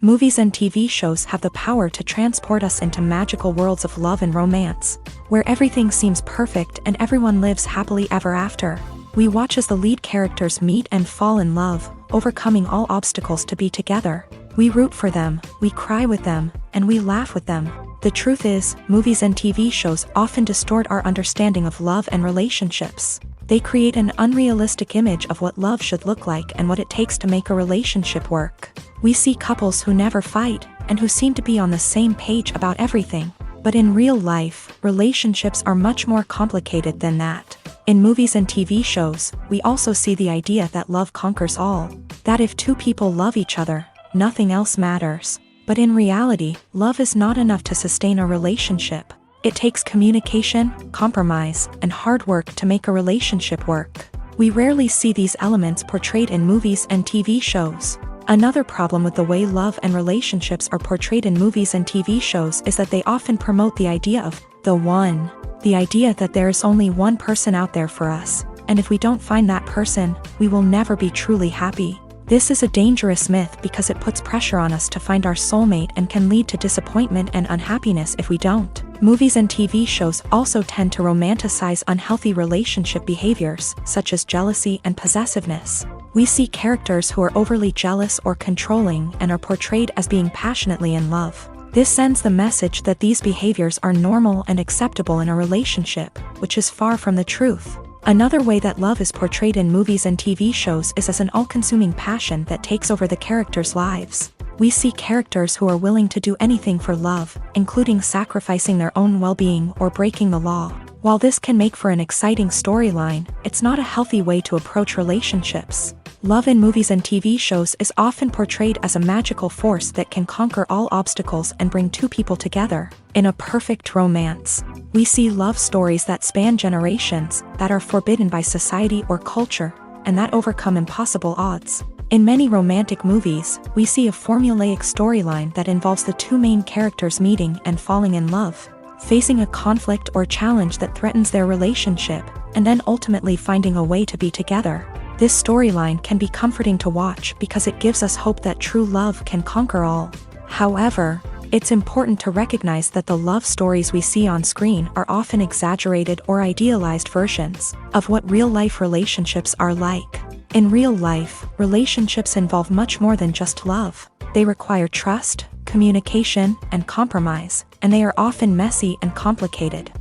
Movies and TV shows have the power to transport us into magical worlds of love and romance, where everything seems perfect and everyone lives happily ever after. We watch as the lead characters meet and fall in love, overcoming all obstacles to be together. We root for them, we cry with them, and we laugh with them. The truth is, movies and TV shows often distort our understanding of love and relationships. They create an unrealistic image of what love should look like and what it takes to make a relationship work. We see couples who never fight, and who seem to be on the same page about everything. But in real life, relationships are much more complicated than that. In movies and TV shows, we also see the idea that love conquers all. That if two people love each other, nothing else matters. But in reality, love is not enough to sustain a relationship. It takes communication, compromise, and hard work to make a relationship work. We rarely see these elements portrayed in movies and TV shows. Another problem with the way love and relationships are portrayed in movies and TV shows is that they often promote the idea of the one. The idea that there is only one person out there for us, and if we don't find that person, we will never be truly happy. This is a dangerous myth because it puts pressure on us to find our soulmate and can lead to disappointment and unhappiness if we don't. Movies and TV shows also tend to romanticize unhealthy relationship behaviors, such as jealousy and possessiveness. We see characters who are overly jealous or controlling and are portrayed as being passionately in love. This sends the message that these behaviors are normal and acceptable in a relationship, which is far from the truth. Another way that love is portrayed in movies and TV shows is as an all-consuming passion that takes over the characters' lives. We see characters who are willing to do anything for love, including sacrificing their own well-being or breaking the law. While this can make for an exciting storyline, it's not a healthy way to approach relationships. Love in movies and TV shows is often portrayed as a magical force that can conquer all obstacles and bring two people together in a perfect romance. We see love stories that span generations, that are forbidden by society or culture, and that overcome impossible odds. In many romantic movies, we see a formulaic storyline that involves the two main characters meeting and falling in love, facing a conflict or challenge that threatens their relationship, and then ultimately finding a way to be together. This storyline can be comforting to watch because it gives us hope that true love can conquer all. However, it's important to recognize that the love stories we see on screen are often exaggerated or idealized versions of what real-life relationships are like. In real life, relationships involve much more than just love. They require trust, communication, and compromise, and they are often messy and complicated.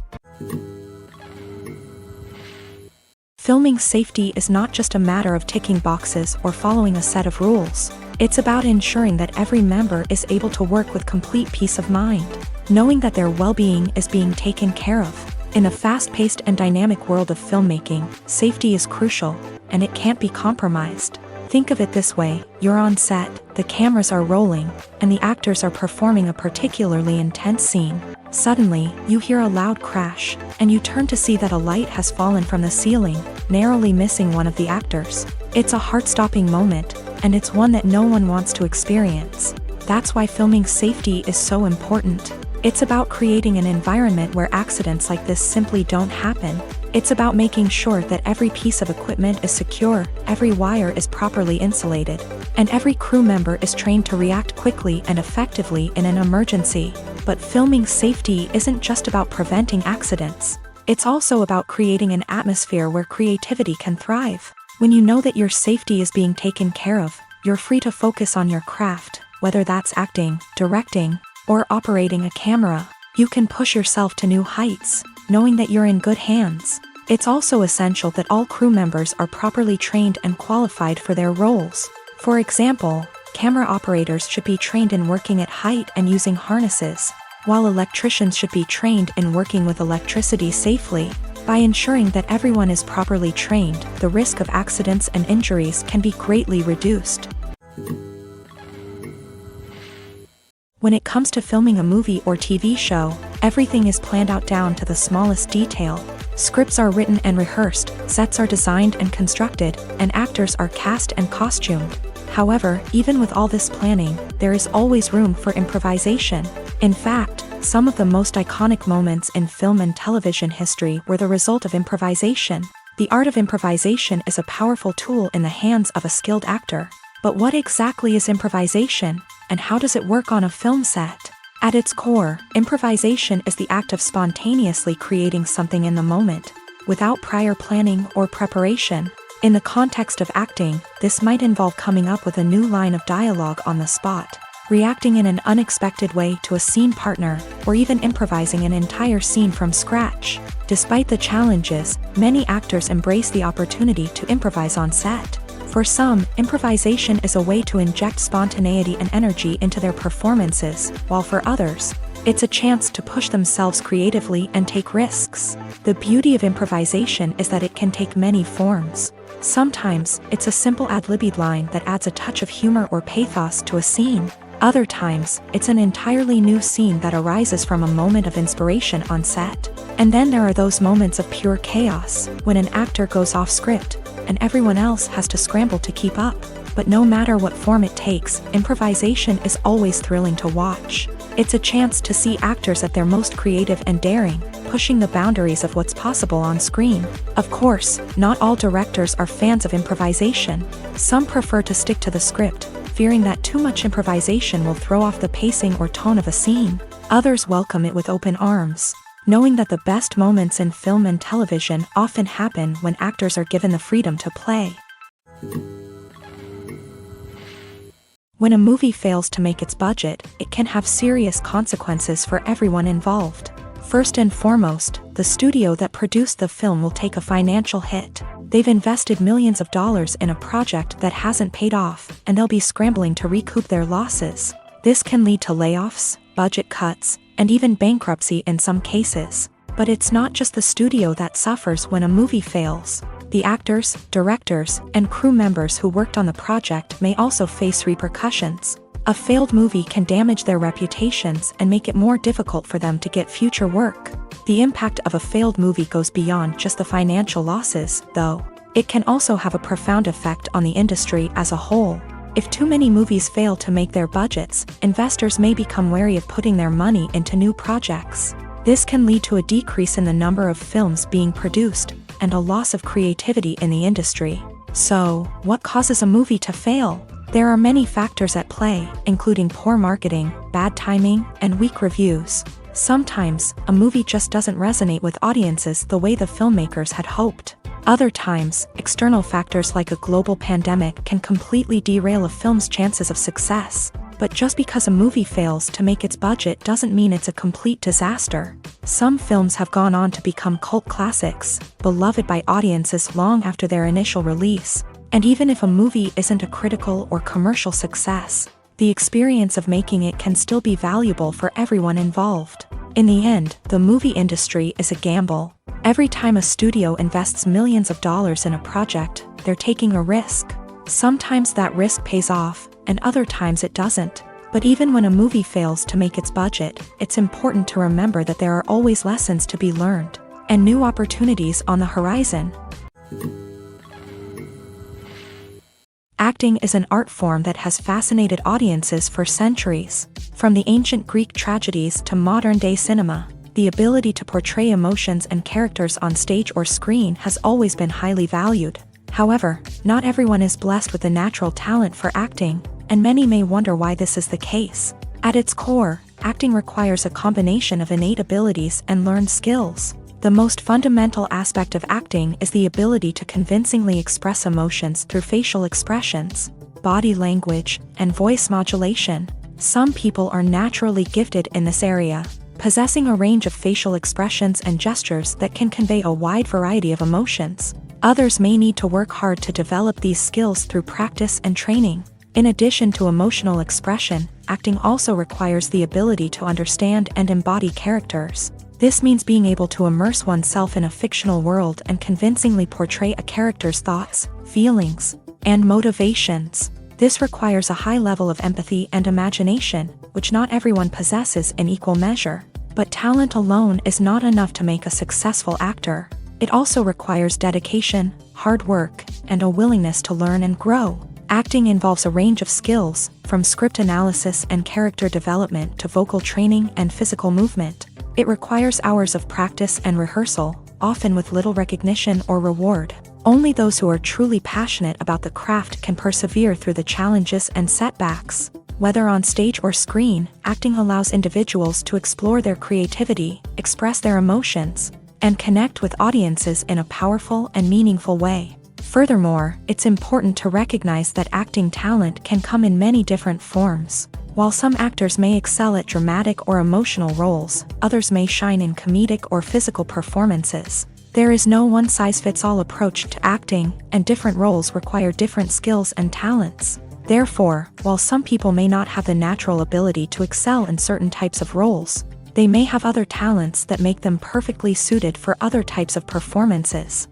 Filming safety is not just a matter of ticking boxes or following a set of rules. It's about ensuring that every member is able to work with complete peace of mind, knowing that their well-being is being taken care of. In a fast-paced and dynamic world of filmmaking, safety is crucial, and it can't be compromised. Think of it this way: you're on set, the cameras are rolling, and the actors are performing a particularly intense scene. Suddenly, you hear a loud crash, and you turn to see that a light has fallen from the ceiling, narrowly missing one of the actors. It's a heart-stopping moment, and it's one that no one wants to experience. That's why filming safety is so important. It's about creating an environment where accidents like this simply don't happen. It's about making sure that every piece of equipment is secure, every wire is properly insulated, and every crew member is trained to react quickly and effectively in an emergency. But filming safety isn't just about preventing accidents. It's also about creating an atmosphere where creativity can thrive. When you know that your safety is being taken care of, you're free to focus on your craft, whether that's acting, directing, or operating a camera. You can push yourself to new heights, knowing that you're in good hands. It's also essential that all crew members are properly trained and qualified for their roles. For example, camera operators should be trained in working at height and using harnesses, while electricians should be trained in working with electricity safely. By ensuring that everyone is properly trained, the risk of accidents and injuries can be greatly reduced. When it comes to filming a movie or TV show, everything is planned out down to the smallest detail. Scripts are written and rehearsed, sets are designed and constructed, and actors are cast and costumed. However, even with all this planning, there is always room for improvisation. In fact, some of the most iconic moments in film and television history were the result of improvisation. The art of improvisation is a powerful tool in the hands of a skilled actor. But what exactly is improvisation, and how does it work on a film set? At its core, improvisation is the act of spontaneously creating something in the moment, without prior planning or preparation. In the context of acting, this might involve coming up with a new line of dialogue on the spot, reacting in an unexpected way to a scene partner, or even improvising an entire scene from scratch. Despite the challenges, many actors embrace the opportunity to improvise on set. For some, improvisation is a way to inject spontaneity and energy into their performances, while for others, it's a chance to push themselves creatively and take risks. The beauty of improvisation is that it can take many forms. Sometimes, it's a simple ad-libbed line that adds a touch of humor or pathos to a scene. Other times, it's an entirely new scene that arises from a moment of inspiration on set. And then there are those moments of pure chaos, when an actor goes off script, and everyone else has to scramble to keep up. But no matter what form it takes, improvisation is always thrilling to watch. It's a chance to see actors at their most creative and daring, pushing the boundaries of what's possible on screen. Of course, not all directors are fans of improvisation. Some prefer to stick to the script, fearing that too much improvisation will throw off the pacing or tone of a scene. Others welcome it with open arms, knowing that the best moments in film and television often happen when actors are given the freedom to play. When a movie fails to make its budget, it can have serious consequences for everyone involved. First and foremost, the studio that produced the film will take a financial hit. They've invested millions of dollars in a project that hasn't paid off, and they'll be scrambling to recoup their losses. This can lead to layoffs, budget cuts, and even bankruptcy in some cases. But it's not just the studio that suffers when a movie fails. The actors, directors, and crew members who worked on the project may also face repercussions. A failed movie can damage their reputations and make it more difficult for them to get future work. The impact of a failed movie goes beyond just the financial losses, though. It can also have a profound effect on the industry as a whole. If too many movies fail to make their budgets, investors may become wary of putting their money into new projects. This can lead to a decrease in the number of films being produced, and a loss of creativity in the industry. So, what causes a movie to fail? There are many factors at play, including poor marketing, bad timing, and weak reviews. Sometimes, a movie just doesn't resonate with audiences the way the filmmakers had hoped. Other times, external factors like a global pandemic can completely derail a film's chances of success. But just because a movie fails to make its budget doesn't mean it's a complete disaster. Some films have gone on to become cult classics, beloved by audiences long after their initial release. And even if a movie isn't a critical or commercial success, the experience of making it can still be valuable for everyone involved. In the end, the movie industry is a gamble. Every time a studio invests millions of dollars in a project, they're taking a risk. Sometimes that risk pays off, and other times it doesn't. But even when a movie fails to make its budget, it's important to remember that there are always lessons to be learned, and new opportunities on the horizon. Acting is an art form that has fascinated audiences for centuries. From the ancient Greek tragedies to modern-day cinema, the ability to portray emotions and characters on stage or screen has always been highly valued. However, not everyone is blessed with the natural talent for acting, and many may wonder why this is the case. At its core, acting requires a combination of innate abilities and learned skills. The most fundamental aspect of acting is the ability to convincingly express emotions through facial expressions, body language, and voice modulation. Some people are naturally gifted in this area, possessing a range of facial expressions and gestures that can convey a wide variety of emotions. Others may need to work hard to develop these skills through practice and training. In addition to emotional expression, acting also requires the ability to understand and embody characters. This means being able to immerse oneself in a fictional world and convincingly portray a character's thoughts, feelings, and motivations. This requires a high level of empathy and imagination, which not everyone possesses in equal measure. But talent alone is not enough to make a successful actor. It also requires dedication, hard work, and a willingness to learn and grow. Acting involves a range of skills, from script analysis and character development to vocal training and physical movement. It requires hours of practice and rehearsal, often with little recognition or reward. Only those who are truly passionate about the craft can persevere through the challenges and setbacks. Whether on stage or screen, acting allows individuals to explore their creativity, express their emotions, and connect with audiences in a powerful and meaningful way. Furthermore, it's important to recognize that acting talent can come in many different forms. While some actors may excel at dramatic or emotional roles, others may shine in comedic or physical performances. There is no one-size-fits-all approach to acting, and different roles require different skills and talents. Therefore, while some people may not have the natural ability to excel in certain types of roles, they may have other talents that make them perfectly suited for other types of performances.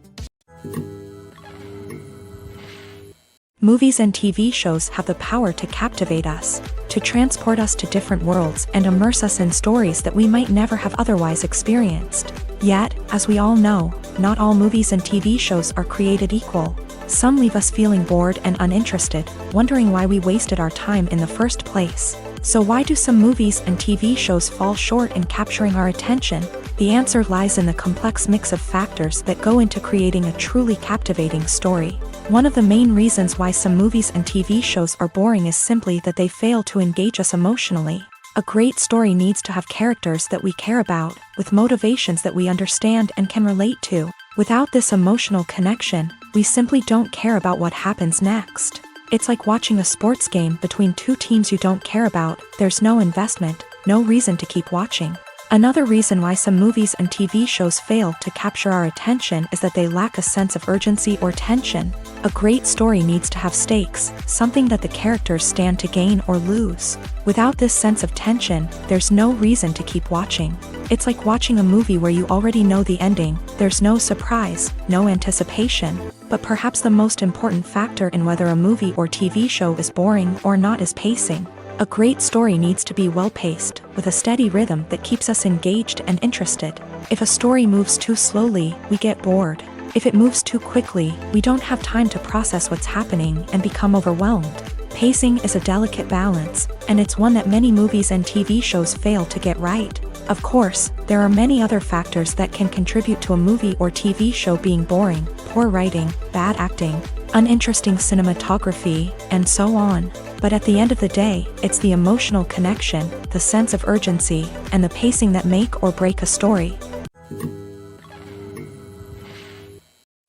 Movies and TV shows have the power to captivate us, to transport us to different worlds and immerse us in stories that we might never have otherwise experienced. Yet, as we all know, not all movies and TV shows are created equal. Some leave us feeling bored and uninterested, wondering why we wasted our time in the first place. So why do some movies and TV shows fall short in capturing our attention? The answer lies in the complex mix of factors that go into creating a truly captivating story. One of the main reasons why some movies and TV shows are boring is simply that they fail to engage us emotionally. A great story needs to have characters that we care about, with motivations that we understand and can relate to. Without this emotional connection, we simply don't care about what happens next. It's like watching a sports game between two teams you don't care about. There's no investment, no reason to keep watching. Another reason why some movies and TV shows fail to capture our attention is that they lack a sense of urgency or tension. A great story needs to have stakes, something that the characters stand to gain or lose. Without this sense of tension, there's no reason to keep watching. It's like watching a movie where you already know the ending. There's no surprise, no anticipation. But perhaps the most important factor in whether a movie or TV show is boring or not is pacing. A great story needs to be well-paced, with a steady rhythm that keeps us engaged and interested. If a story moves too slowly, we get bored. If it moves too quickly, we don't have time to process what's happening and become overwhelmed. Pacing is a delicate balance, and it's one that many movies and TV shows fail to get right. Of course, there are many other factors that can contribute to a movie or TV show being boring: poor writing, bad acting, uninteresting cinematography, and so on. But at the end of the day, it's the emotional connection, the sense of urgency, and the pacing that make or break a story.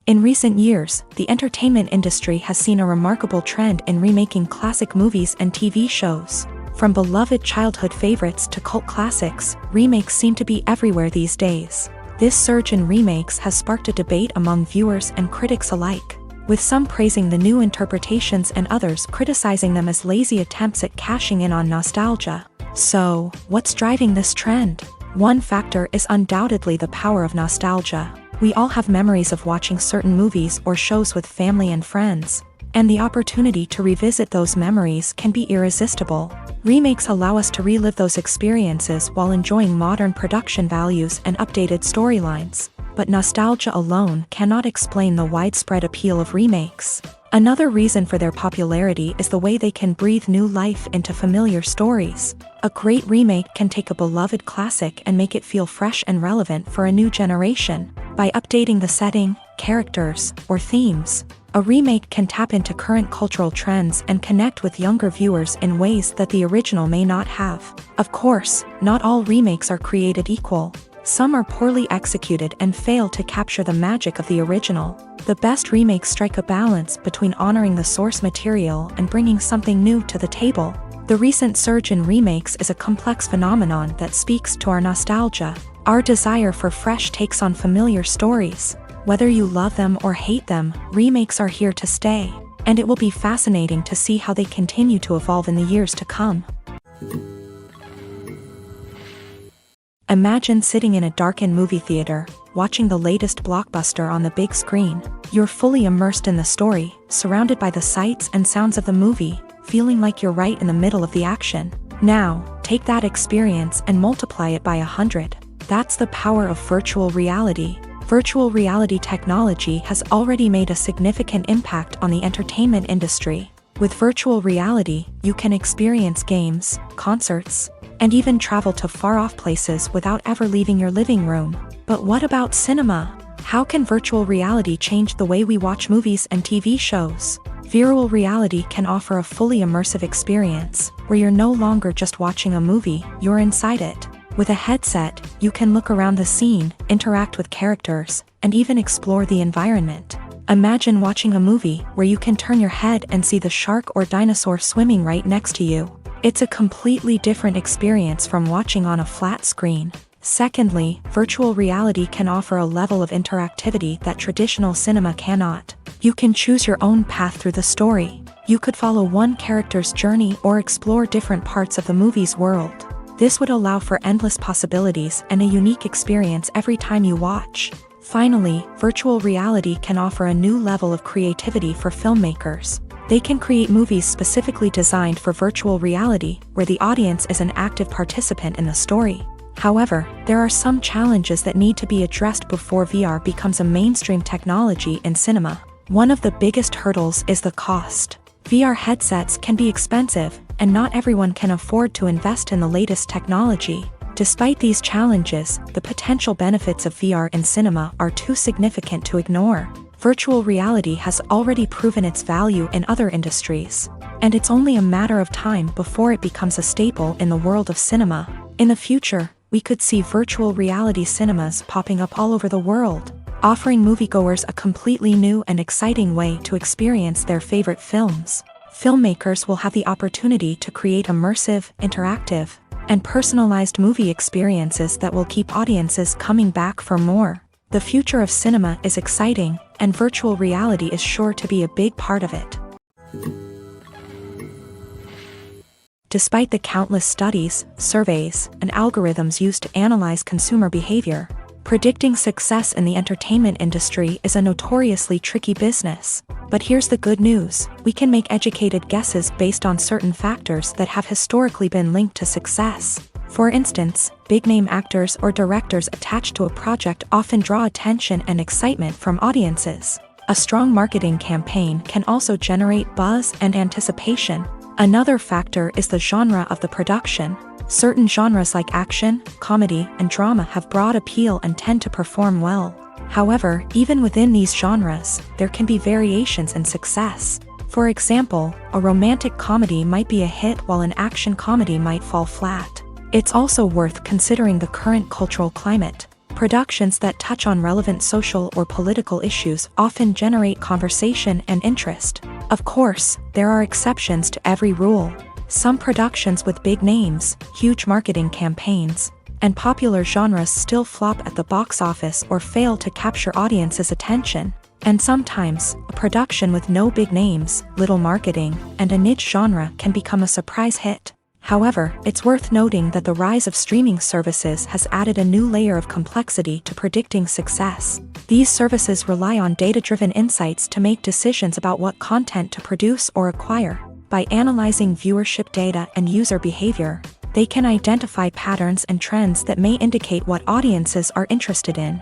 In recent years, the entertainment industry has seen a remarkable trend in remaking classic movies and TV shows. From beloved childhood favorites to cult classics, remakes seem to be everywhere these days. This surge in remakes has sparked a debate among viewers and critics alike, with some praising the new interpretations and others criticizing them as lazy attempts at cashing in on nostalgia. So, what's driving this trend? One factor is undoubtedly the power of nostalgia. We all have memories of watching certain movies or shows with family and friends, and the opportunity to revisit those memories can be irresistible. Remakes allow us to relive those experiences while enjoying modern production values and updated storylines. But nostalgia alone cannot explain the widespread appeal of remakes. Another reason for their popularity is the way they can breathe new life into familiar stories. A great remake can take a beloved classic and make it feel fresh and relevant for a new generation. By updating the setting, characters, or themes, a remake can tap into current cultural trends and connect with younger viewers in ways that the original may not have. Of course, not all remakes are created equal. Some are poorly executed and fail to capture the magic of the original. The best remakes strike a balance between honoring the source material and bringing something new to the table. The recent surge in remakes is a complex phenomenon that speaks to our nostalgia, our desire for fresh takes on familiar stories. Whether you love them or hate them, remakes are here to stay, and it will be fascinating to see how they continue to evolve in the years to come. Imagine sitting in a darkened movie theater, watching the latest blockbuster on the big screen. You're fully immersed in the story, surrounded by the sights and sounds of the movie, feeling like you're right in the middle of the action. Now, take that experience and multiply it by 100. That's the power of virtual reality. Virtual reality technology has already made a significant impact on the entertainment industry. With virtual reality, you can experience games, concerts, and even travel to far-off places without ever leaving your living room. But what about cinema? How can virtual reality change the way we watch movies and TV shows? Virtual reality can offer a fully immersive experience, where you're no longer just watching a movie, you're inside it. With a headset, you can look around the scene, interact with characters, and even explore the environment. Imagine watching a movie where you can turn your head and see the shark or dinosaur swimming right next to you. It's a completely different experience from watching on a flat screen. Secondly, virtual reality can offer a level of interactivity that traditional cinema cannot. You can choose your own path through the story. You could follow one character's journey or explore different parts of the movie's world. This would allow for endless possibilities and a unique experience every time you watch. Finally, virtual reality can offer a new level of creativity for filmmakers. They can create movies specifically designed for virtual reality, where the audience is an active participant in the story. However, there are some challenges that need to be addressed before VR becomes a mainstream technology in cinema. One of the biggest hurdles is the cost. VR headsets can be expensive, and not everyone can afford to invest in the latest technology. Despite these challenges, the potential benefits of VR in cinema are too significant to ignore. Virtual reality has already proven its value in other industries, and it's only a matter of time before it becomes a staple in the world of cinema. In the future, we could see virtual reality cinemas popping up all over the world, offering moviegoers a completely new and exciting way to experience their favorite films. Filmmakers will have the opportunity to create immersive, interactive, and personalized movie experiences that will keep audiences coming back for more. The future of cinema is exciting, and virtual reality is sure to be a big part of it. Despite the countless studies, surveys, and algorithms used to analyze consumer behavior, predicting success in the entertainment industry is a notoriously tricky business. But here's the good news: we can make educated guesses based on certain factors that have historically been linked to success. For instance, big-name actors or directors attached to a project often draw attention and excitement from audiences. A strong marketing campaign can also generate buzz and anticipation. Another factor is the genre of the production. Certain genres like action, comedy, and drama have broad appeal and tend to perform well. However, even within these genres, there can be variations in success. For example, a romantic comedy might be a hit while an action comedy might fall flat. It's also worth considering the current cultural climate. Productions that touch on relevant social or political issues often generate conversation and interest. Of course, there are exceptions to every rule. Some productions with big names, huge marketing campaigns, and popular genres still flop at the box office or fail to capture audiences' attention. And sometimes, a production with no big names, little marketing, and a niche genre can become a surprise hit. However, it's worth noting that the rise of streaming services has added a new layer of complexity to predicting success. These services rely on data-driven insights to make decisions about what content to produce or acquire. By analyzing viewership data and user behavior, they can identify patterns and trends that may indicate what audiences are interested in.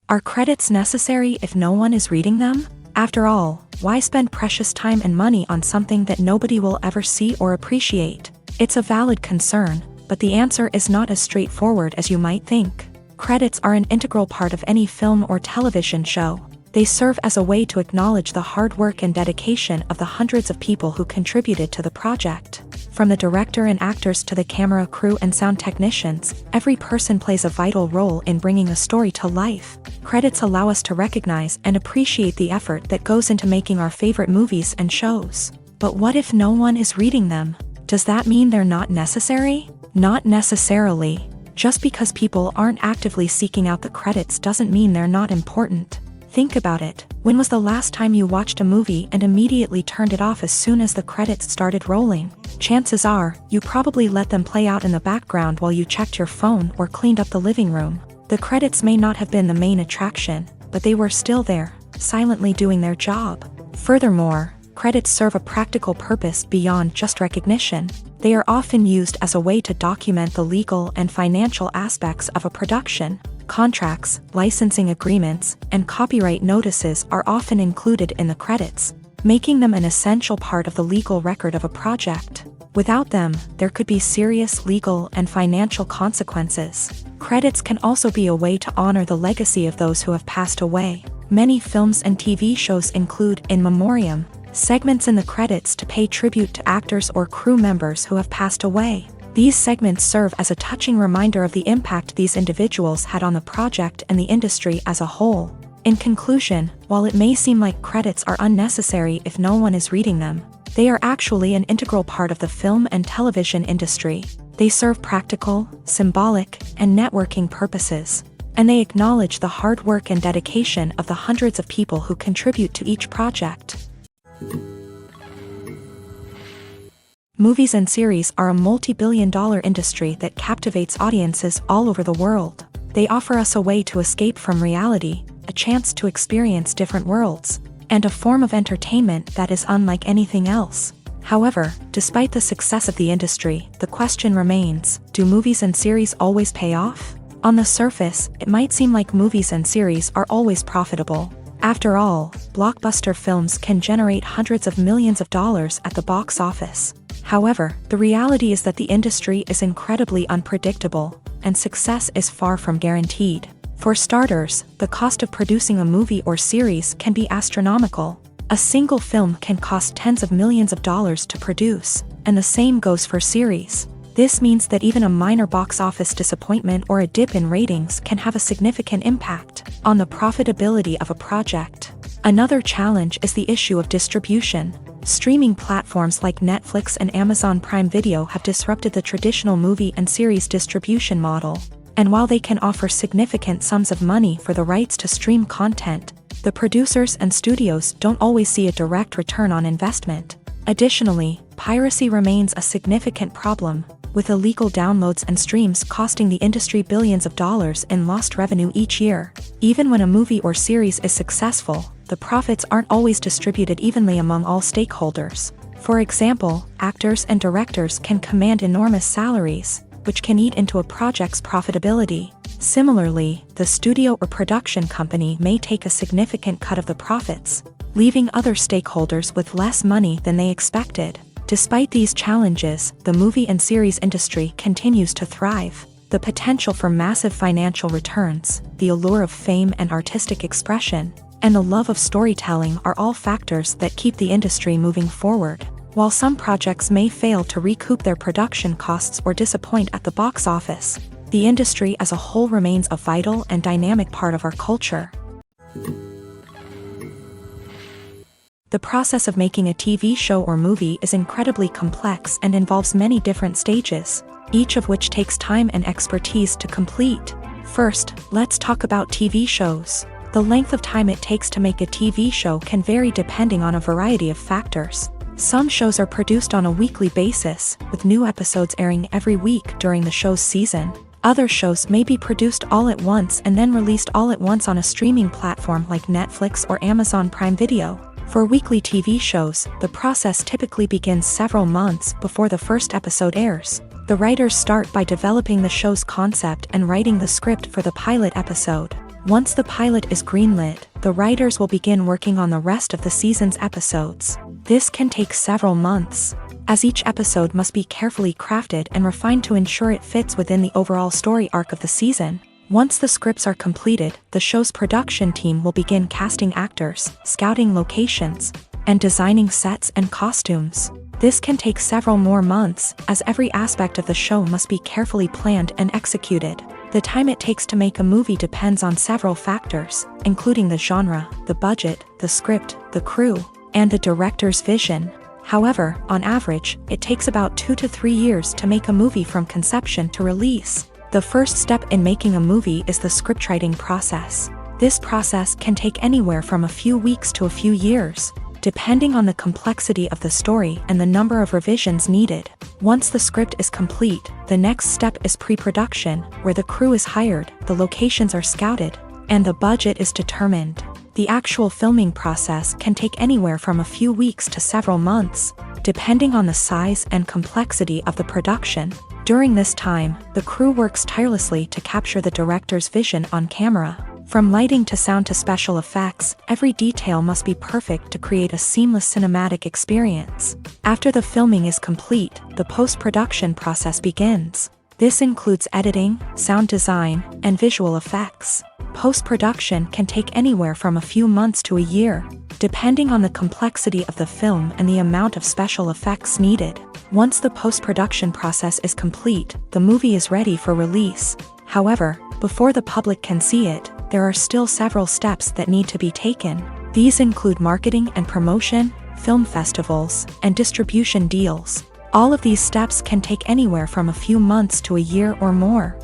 Are credits necessary if no one is reading them? After all, why spend precious time and money on something that nobody will ever see or appreciate? It's a valid concern, but the answer is not as straightforward as you might think. Credits are an integral part of any film or television show. They serve as a way to acknowledge the hard work and dedication of the hundreds of people who contributed to the project. From the director and actors to the camera crew and sound technicians, every person plays a vital role in bringing a story to life. Credits allow us to recognize and appreciate the effort that goes into making our favorite movies and shows. But what if no one is reading them? Does that mean they're not necessary? Not necessarily. Just because people aren't actively seeking out the credits doesn't mean they're not important. Think about it. When was the last time you watched a movie and immediately turned it off as soon as the credits started rolling? Chances are, you probably let them play out in the background while you checked your phone or cleaned up the living room. The credits may not have been the main attraction, but they were still there, silently doing their job. Furthermore, credits serve a practical purpose beyond just recognition. They are often used as a way to document the legal and financial aspects of a production. Contracts, licensing agreements, and copyright notices are often included in the credits, making them an essential part of the legal record of a project. Without them, there could be serious legal and financial consequences. Credits can also be a way to honor the legacy of those who have passed away. Many films and TV shows include in memoriam segments in the credits to pay tribute to actors or crew members who have passed away. These segments serve as a touching reminder of the impact these individuals had on the project and the industry as a whole. In conclusion, while it may seem like credits are unnecessary if no one is reading them, they are actually an integral part of the film and television industry. They serve practical, symbolic, and networking purposes, and they acknowledge the hard work and dedication of the hundreds of people who contribute to each project. Movies and series are a multi-billion-dollar industry that captivates audiences all over the world. They offer us a way to escape from reality, a chance to experience different worlds, and a form of entertainment that is unlike anything else. However, despite the success of the industry, the question remains, do movies and series always pay off? On the surface, it might seem like movies and series are always profitable. After all, blockbuster films can generate hundreds of millions of dollars at the box office. However, the reality is that the industry is incredibly unpredictable, and success is far from guaranteed. For starters, the cost of producing a movie or series can be astronomical. A single film can cost tens of millions of dollars to produce, and the same goes for series. This means that even a minor box office disappointment or a dip in ratings can have a significant impact on the profitability of a project. Another challenge is the issue of distribution. Streaming platforms like Netflix and Amazon Prime Video have disrupted the traditional movie and series distribution model. And while they can offer significant sums of money for the rights to stream content, the producers and studios don't always see a direct return on investment. Additionally, piracy remains a significant problem, with illegal downloads and streams costing the industry billions of dollars in lost revenue each year. Even when a movie or series is successful, the profits aren't always distributed evenly among all stakeholders. For example, actors and directors can command enormous salaries, which can eat into a project's profitability. Similarly, the studio or production company may take a significant cut of the profits, leaving other stakeholders with less money than they expected. Despite these challenges, the movie and series industry continues to thrive. The potential for massive financial returns, the allure of fame and artistic expression, and the love of storytelling are all factors that keep the industry moving forward. While some projects may fail to recoup their production costs or disappoint at the box office, the industry as a whole remains a vital and dynamic part of our culture. The process of making a TV show or movie is incredibly complex and involves many different stages, each of which takes time and expertise to complete. First, let's talk about TV shows. The length of time it takes to make a TV show can vary depending on a variety of factors. Some shows are produced on a weekly basis, with new episodes airing every week during the show's season. Other shows may be produced all at once and then released all at once on a streaming platform like Netflix or Amazon Prime Video. For weekly TV shows, the process typically begins several months before the first episode airs. The writers start by developing the show's concept and writing the script for the pilot episode. Once the pilot is greenlit, the writers will begin working on the rest of the season's episodes. This can take several months, as each episode must be carefully crafted and refined to ensure it fits within the overall story arc of the season. Once the scripts are completed, the show's production team will begin casting actors, scouting locations, and designing sets and costumes. This can take several more months, as every aspect of the show must be carefully planned and executed. The time it takes to make a movie depends on several factors, including the genre, the budget, the script, the crew, and the director's vision. However, on average, it takes about 2 to 3 years to make a movie from conception to release. The first step in making a movie is the scriptwriting process. This process can take anywhere from a few weeks to a few years, depending on the complexity of the story and the number of revisions needed. Once the script is complete, the next step is pre-production, where the crew is hired, the locations are scouted, and the budget is determined. The actual filming process can take anywhere from a few weeks to several months, depending on the size and complexity of the production. During this time, the crew works tirelessly to capture the director's vision on camera. From lighting to sound to special effects, every detail must be perfect to create a seamless cinematic experience. After the filming is complete, the post-production process begins. This includes editing, sound design, and visual effects. Post-production can take anywhere from a few months to a year, depending on the complexity of the film and the amount of special effects needed. Once the post-production process is complete, the movie is ready for release. However, before the public can see it, there are still several steps that need to be taken. These include marketing and promotion, film festivals, and distribution deals. All of these steps can take anywhere from a few months to a year or more.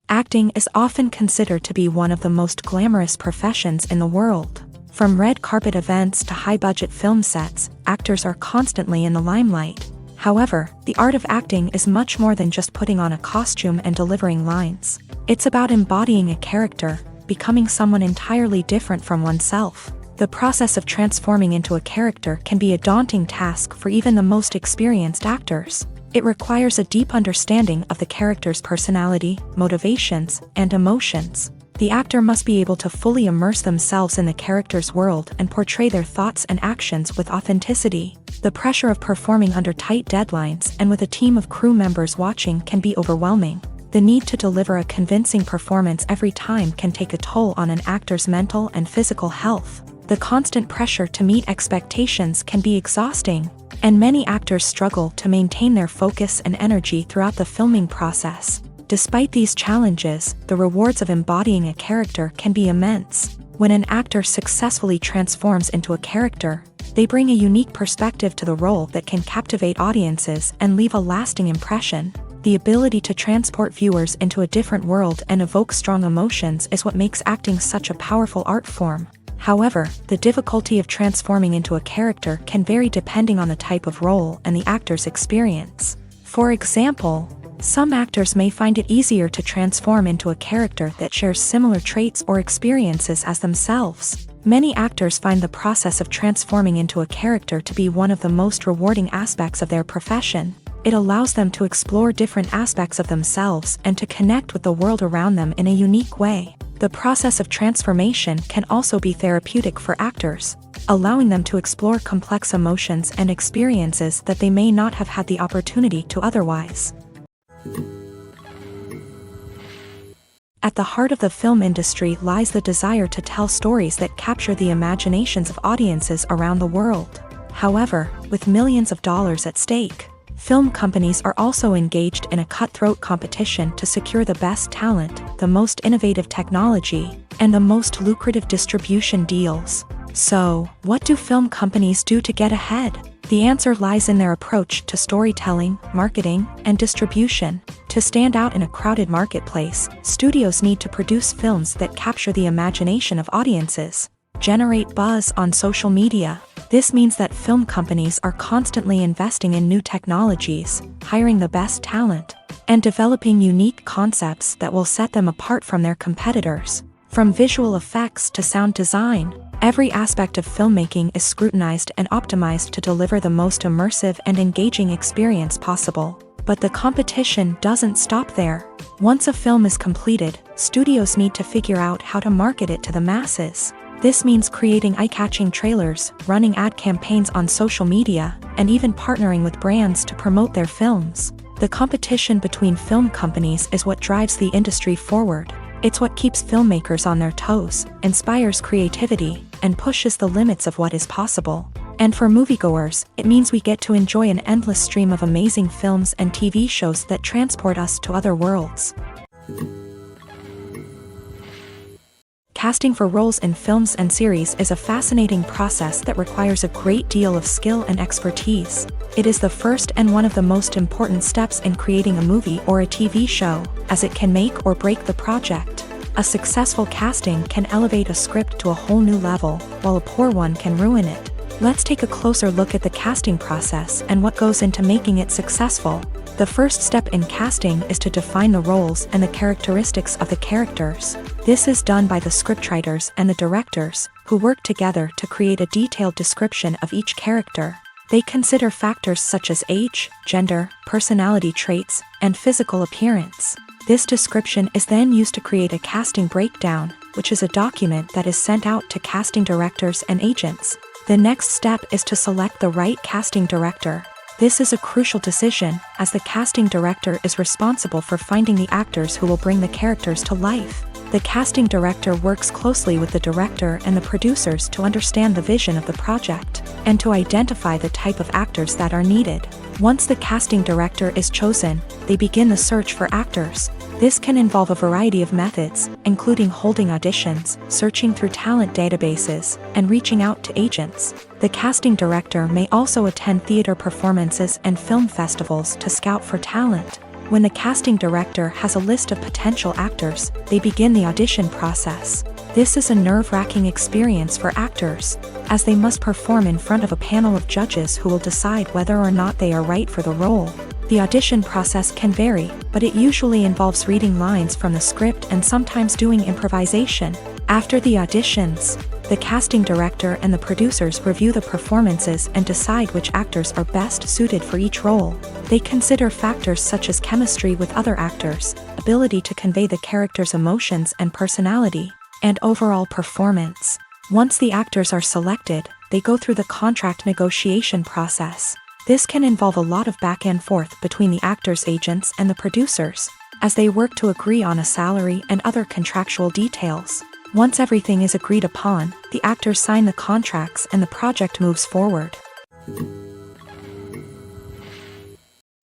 Acting is often considered to be one of the most glamorous professions in the world. From red carpet events to high-budget film sets, actors are constantly in the limelight. However, the art of acting is much more than just putting on a costume and delivering lines. It's about embodying a character, becoming someone entirely different from oneself. The process of transforming into a character can be a daunting task for even the most experienced actors. It requires a deep understanding of the character's personality, motivations, and emotions. The actor must be able to fully immerse themselves in the character's world and portray their thoughts and actions with authenticity. The pressure of performing under tight deadlines and with a team of crew members watching can be overwhelming. The need to deliver a convincing performance every time can take a toll on an actor's mental and physical health. The constant pressure to meet expectations can be exhausting, and many actors struggle to maintain their focus and energy throughout the filming process. Despite these challenges, the rewards of embodying a character can be immense. When an actor successfully transforms into a character, they bring a unique perspective to the role that can captivate audiences and leave a lasting impression. The ability to transport viewers into a different world and evoke strong emotions is what makes acting such a powerful art form. However, the difficulty of transforming into a character can vary depending on the type of role and the actor's experience. For example, some actors may find it easier to transform into a character that shares similar traits or experiences as themselves. Many actors find the process of transforming into a character to be one of the most rewarding aspects of their profession. It allows them to explore different aspects of themselves and to connect with the world around them in a unique way. The process of transformation can also be therapeutic for actors, allowing them to explore complex emotions and experiences that they may not have had the opportunity to otherwise. At the heart of the film industry lies the desire to tell stories that capture the imaginations of audiences around the world. However, with millions of dollars at stake, film companies are also engaged in a cutthroat competition to secure the best talent, the most innovative technology, and the most lucrative distribution deals. So, what do film companies do to get ahead? The answer lies in their approach to storytelling, marketing, and distribution. To stand out in a crowded marketplace, studios need to produce films that capture the imagination of audiences, generate buzz on social media. This means that film companies are constantly investing in new technologies, hiring the best talent, and developing unique concepts that will set them apart from their competitors. From visual effects to sound design, every aspect of filmmaking is scrutinized and optimized to deliver the most immersive and engaging experience possible. But the competition doesn't stop there. Once a film is completed, studios need to figure out how to market it to the masses. This means creating eye-catching trailers, running ad campaigns on social media, and even partnering with brands to promote their films. The competition between film companies is what drives the industry forward. It's what keeps filmmakers on their toes, inspires creativity, and pushes the limits of what is possible. And for moviegoers, it means we get to enjoy an endless stream of amazing films and TV shows that transport us to other worlds. Casting for roles in films and series is a fascinating process that requires a great deal of skill and expertise. It is the first and one of the most important steps in creating a movie or a TV show, as it can make or break the project. A successful casting can elevate a script to a whole new level, while a poor one can ruin it. Let's take a closer look at the casting process and what goes into making it successful. The first step in casting is to define the roles and the characteristics of the characters. This is done by the scriptwriters and the directors, who work together to create a detailed description of each character. They consider factors such as age, gender, personality traits, and physical appearance. This description is then used to create a casting breakdown, which is a document that is sent out to casting directors and agents. The next step is to select the right casting director. This is a crucial decision, as the casting director is responsible for finding the actors who will bring the characters to life. The casting director works closely with the director and the producers to understand the vision of the project, and to identify the type of actors that are needed. Once the casting director is chosen, they begin the search for actors. This can involve a variety of methods, including holding auditions, searching through talent databases, and reaching out to agents. The casting director may also attend theater performances and film festivals to scout for talent. When the casting director has a list of potential actors, they begin the audition process. This is a nerve-wracking experience for actors, as they must perform in front of a panel of judges who will decide whether or not they are right for the role. The audition process can vary, but it usually involves reading lines from the script and sometimes doing improvisation. After the auditions, The casting director and the producers review the performances and decide which actors are best suited for each role. They consider factors such as chemistry with other actors, ability to convey the character's emotions and personality, and overall performance. Once the actors are selected, they go through the contract negotiation process. This can involve a lot of back and forth between the actors' agents and the producers, as they work to agree on a salary and other contractual details. Once everything is agreed upon, the actors sign the contracts and the project moves forward.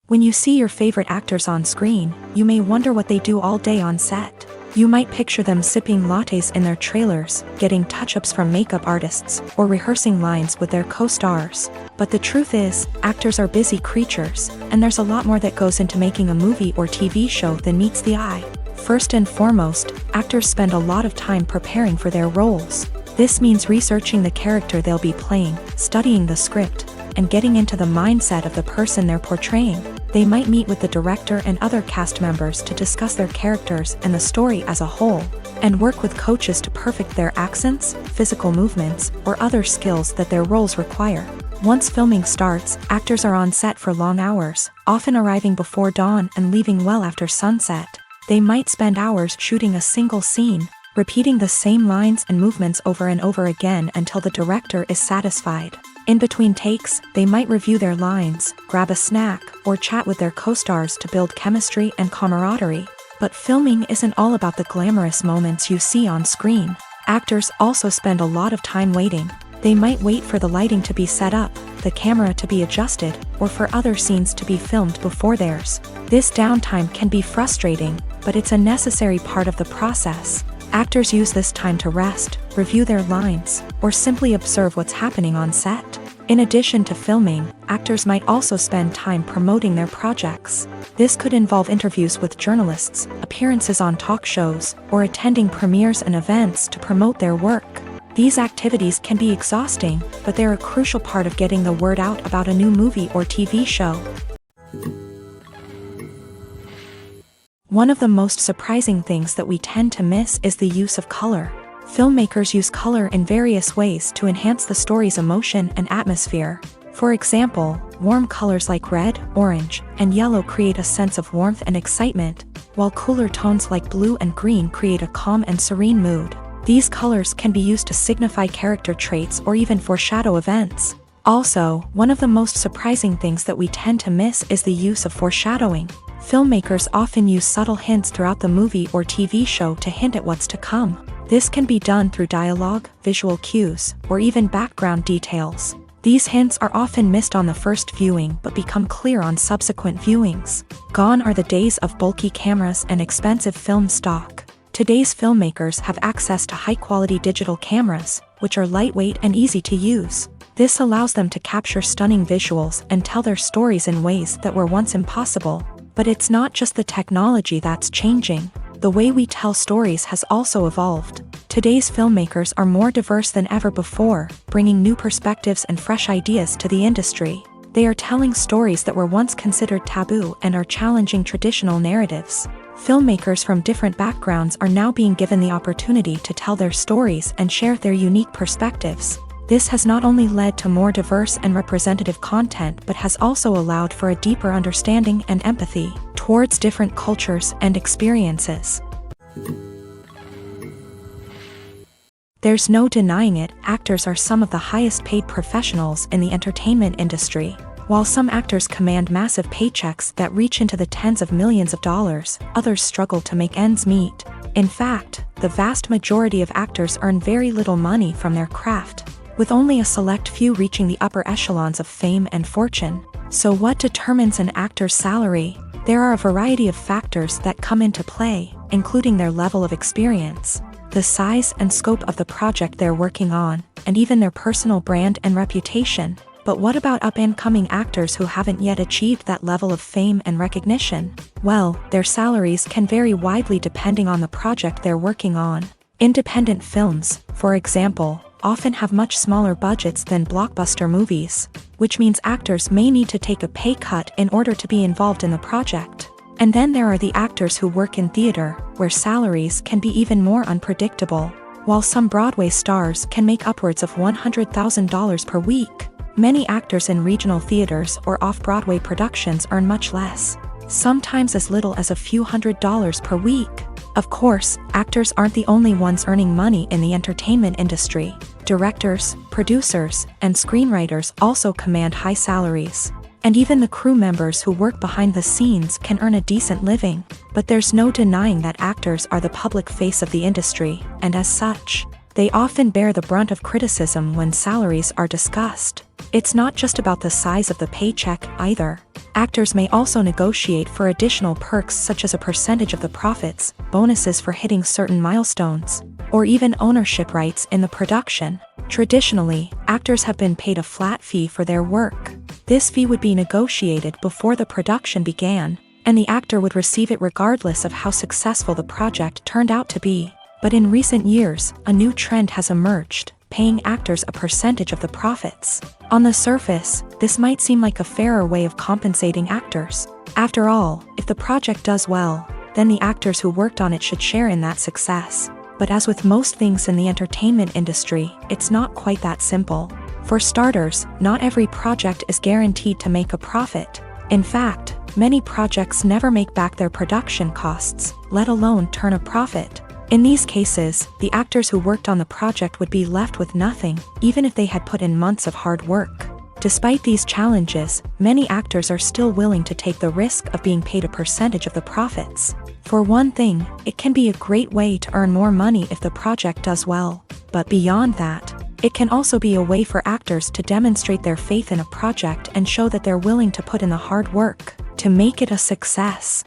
When you see your favorite actors on screen, you may wonder what they do all day on set. You might picture them sipping lattes in their trailers, getting touch-ups from makeup artists, or rehearsing lines with their co-stars. But the truth is, actors are busy creatures, and there's a lot more that goes into making a movie or TV show than meets the eye. First and foremost, actors spend a lot of time preparing for their roles. This means researching the character they'll be playing, studying the script, and getting into the mindset of the person they're portraying. They might meet with the director and other cast members to discuss their characters and the story as a whole, and work with coaches to perfect their accents, physical movements, or other skills that their roles require. Once filming starts, actors are on set for long hours, often arriving before dawn and leaving well after sunset. They might spend hours shooting a single scene, repeating the same lines and movements over and over again until the director is satisfied. In between takes, they might review their lines, grab a snack, or chat with their co-stars to build chemistry and camaraderie. But filming isn't all about the glamorous moments you see on screen. Actors also spend a lot of time waiting. They might wait for the lighting to be set up, the camera to be adjusted, or for other scenes to be filmed before theirs. This downtime can be frustrating, but it's a necessary part of the process. Actors use this time to rest, review their lines, or simply observe what's happening on set. In addition to filming, actors might also spend time promoting their projects. This could involve interviews with journalists, appearances on talk shows, or attending premieres and events to promote their work. These activities can be exhausting, but they're a crucial part of getting the word out about a new movie or TV show. One of the most surprising things that we tend to miss is the use of color. Filmmakers use color in various ways to enhance the story's emotion and atmosphere. For example, warm colors like red, orange, and yellow create a sense of warmth and excitement, while cooler tones like blue and green create a calm and serene mood. These colors can be used to signify character traits or even foreshadow events. Also, one of the most surprising things that we tend to miss is the use of foreshadowing. Filmmakers often use subtle hints throughout the movie or TV show to hint at what's to come. This can be done through dialogue, visual cues, or even background details. These hints are often missed on the first viewing but become clear on subsequent viewings. Gone are the days of bulky cameras and expensive film stock. Today's filmmakers have access to high-quality digital cameras, which are lightweight and easy to use. This allows them to capture stunning visuals and tell their stories in ways that were once impossible. But it's not just the technology that's changing. The way we tell stories has also evolved. Today's filmmakers are more diverse than ever before, bringing new perspectives and fresh ideas to the industry. They are telling stories that were once considered taboo and are challenging traditional narratives. Filmmakers from different backgrounds are now being given the opportunity to tell their stories and share their unique perspectives. This has not only led to more diverse and representative content but has also allowed for a deeper understanding and empathy towards different cultures and experiences. There's no denying it, actors are some of the highest paid professionals in the entertainment industry. While some actors command massive paychecks that reach into the tens of millions of dollars, others struggle to make ends meet. In fact, the vast majority of actors earn very little money from their craft, with only a select few reaching the upper echelons of fame and fortune. So what determines an actor's salary? There are a variety of factors that come into play, including their level of experience, the size and scope of the project they're working on, and even their personal brand and reputation. But what about up-and-coming actors who haven't yet achieved that level of fame and recognition? Well, their salaries can vary widely depending on the project they're working on. Independent films, for example, often have much smaller budgets than blockbuster movies, which means actors may need to take a pay cut in order to be involved in the project. And then there are the actors who work in theater, where salaries can be even more unpredictable. While some Broadway stars can make upwards of $100,000 per week, many actors in regional theaters or off-Broadway productions earn much less, sometimes as little as a few $100s per week. Of course, actors aren't the only ones earning money in the entertainment industry. Directors, producers, and screenwriters also command high salaries. And even the crew members who work behind the scenes can earn a decent living. But there's no denying that actors are the public face of the industry, and as such, they often bear the brunt of criticism when salaries are discussed. It's not just about the size of the paycheck, either. Actors may also negotiate for additional perks such as a percentage of the profits, bonuses for hitting certain milestones, or even ownership rights in the production. Traditionally, actors have been paid a flat fee for their work. This fee would be negotiated before the production began, and the actor would receive it regardless of how successful the project turned out to be. But in recent years, a new trend has emerged, paying actors a percentage of the profits. On the surface, this might seem like a fairer way of compensating actors. After all, if the project does well, then the actors who worked on it should share in that success. But as with most things in the entertainment industry, it's not quite that simple. For starters, not every project is guaranteed to make a profit. In fact, many projects never make back their production costs, let alone turn a profit. In these cases, the actors who worked on the project would be left with nothing, even if they had put in months of hard work. Despite these challenges, many actors are still willing to take the risk of being paid a percentage of the profits. For one thing, it can be a great way to earn more money if the project does well. But beyond that, it can also be a way for actors to demonstrate their faith in a project and show that they're willing to put in the hard work to make it a success.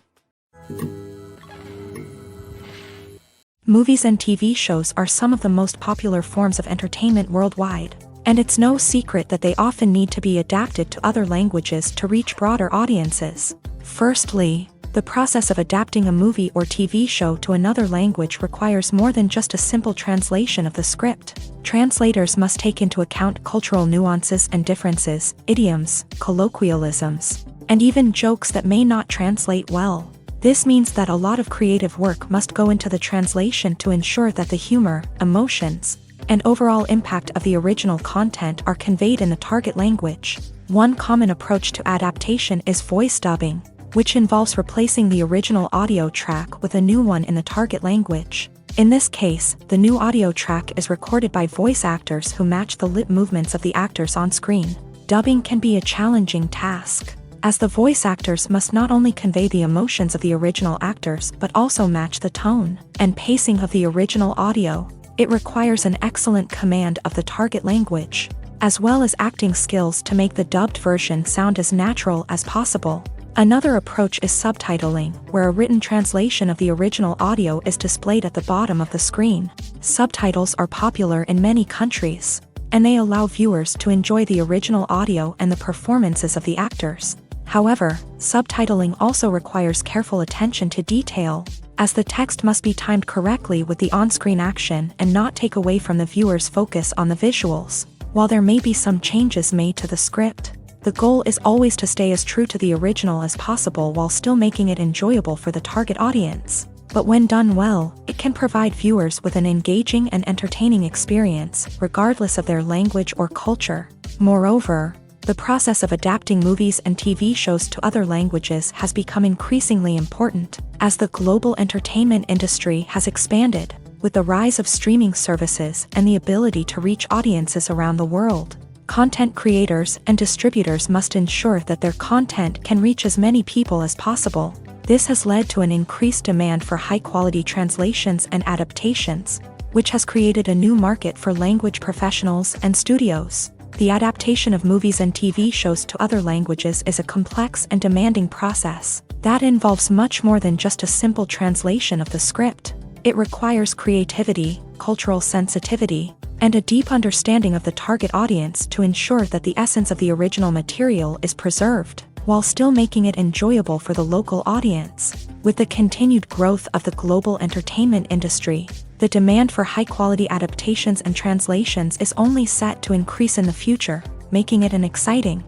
Movies and TV shows are some of the most popular forms of entertainment worldwide, and it's no secret that they often need to be adapted to other languages to reach broader audiences. Firstly, the process of adapting a movie or TV show to another language requires more than just a simple translation of the script. Translators must take into account cultural nuances and differences, idioms, colloquialisms, and even jokes that may not translate well. This means that a lot of creative work must go into the translation to ensure that the humor, emotions, and overall impact of the original content are conveyed in the target language. One common approach to adaptation is voice dubbing, which involves replacing the original audio track with a new one in the target language. In this case, the new audio track is recorded by voice actors who match the lip movements of the actors on screen. Dubbing can be a challenging task, as the voice actors must not only convey the emotions of the original actors but also match the tone and pacing of the original audio. It requires an excellent command of the target language, as well as acting skills to make the dubbed version sound as natural as possible. Another approach is subtitling, where a written translation of the original audio is displayed at the bottom of the screen. Subtitles are popular in many countries, and they allow viewers to enjoy the original audio and the performances of the actors. However, subtitling also requires careful attention to detail, as the text must be timed correctly with the on-screen action and not take away from the viewer's focus on the visuals. While there may be some changes made to the script, the goal is always to stay as true to the original as possible while still making it enjoyable for the target audience. But when done well, it can provide viewers with an engaging and entertaining experience, regardless of their language or culture. Moreover, the process of adapting movies and TV shows to other languages has become increasingly important, as the global entertainment industry has expanded, with the rise of streaming services and the ability to reach audiences around the world. Content creators and distributors must ensure that their content can reach as many people as possible. This has led to an increased demand for high-quality translations and adaptations, which has created a new market for language professionals and studios. The adaptation of movies and TV shows to other languages is a complex and demanding process that involves much more than just a simple translation of the script. It requires creativity, cultural sensitivity, and a deep understanding of the target audience to ensure that the essence of the original material is preserved, while still making it enjoyable for the local audience. With the continued growth of the global entertainment industry, the demand for high-quality adaptations and translations is only set to increase in the future, making it an exciting.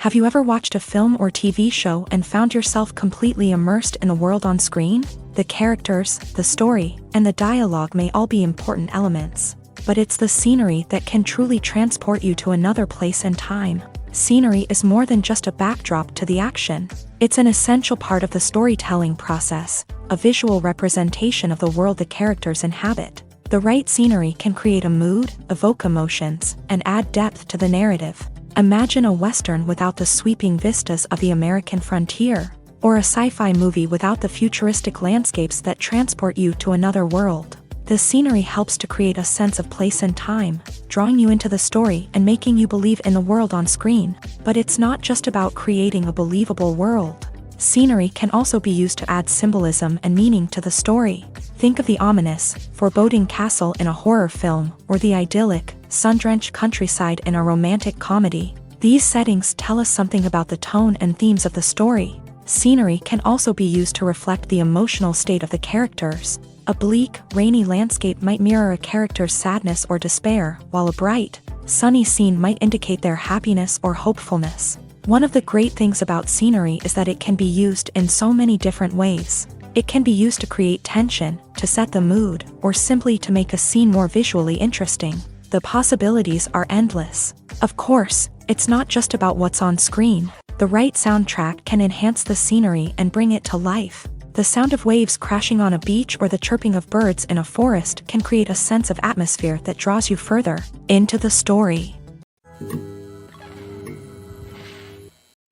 Have you ever watched a film or TV show and found yourself completely immersed in the world on screen? The characters, the story, and the dialogue may all be important elements, but it's the scenery that can truly transport you to another place and time. Scenery is more than just a backdrop to the action. It's an essential part of the storytelling process, a visual representation of the world the characters inhabit. The right scenery can create a mood, evoke emotions, and add depth to the narrative. Imagine a Western without the sweeping vistas of the American frontier, or a sci-fi movie without the futuristic landscapes that transport you to another world. The scenery helps to create a sense of place and time, drawing you into the story and making you believe in the world on screen. But it's not just about creating a believable world. Scenery can also be used to add symbolism and meaning to the story. Think of the ominous, foreboding castle in a horror film, or the idyllic, sun-drenched countryside in a romantic comedy. These settings tell us something about the tone and themes of the story. Scenery can also be used to reflect the emotional state of the characters. A bleak, rainy landscape might mirror a character's sadness or despair, while a bright, sunny scene might indicate their happiness or hopefulness. One of the great things about scenery is that it can be used in so many different ways. It can be used to create tension, to set the mood, or simply to make a scene more visually interesting. The possibilities are endless. Of course, it's not just about what's on screen. The right soundtrack can enhance the scenery and bring it to life. The sound of waves crashing on a beach or the chirping of birds in a forest can create a sense of atmosphere that draws you further into the story.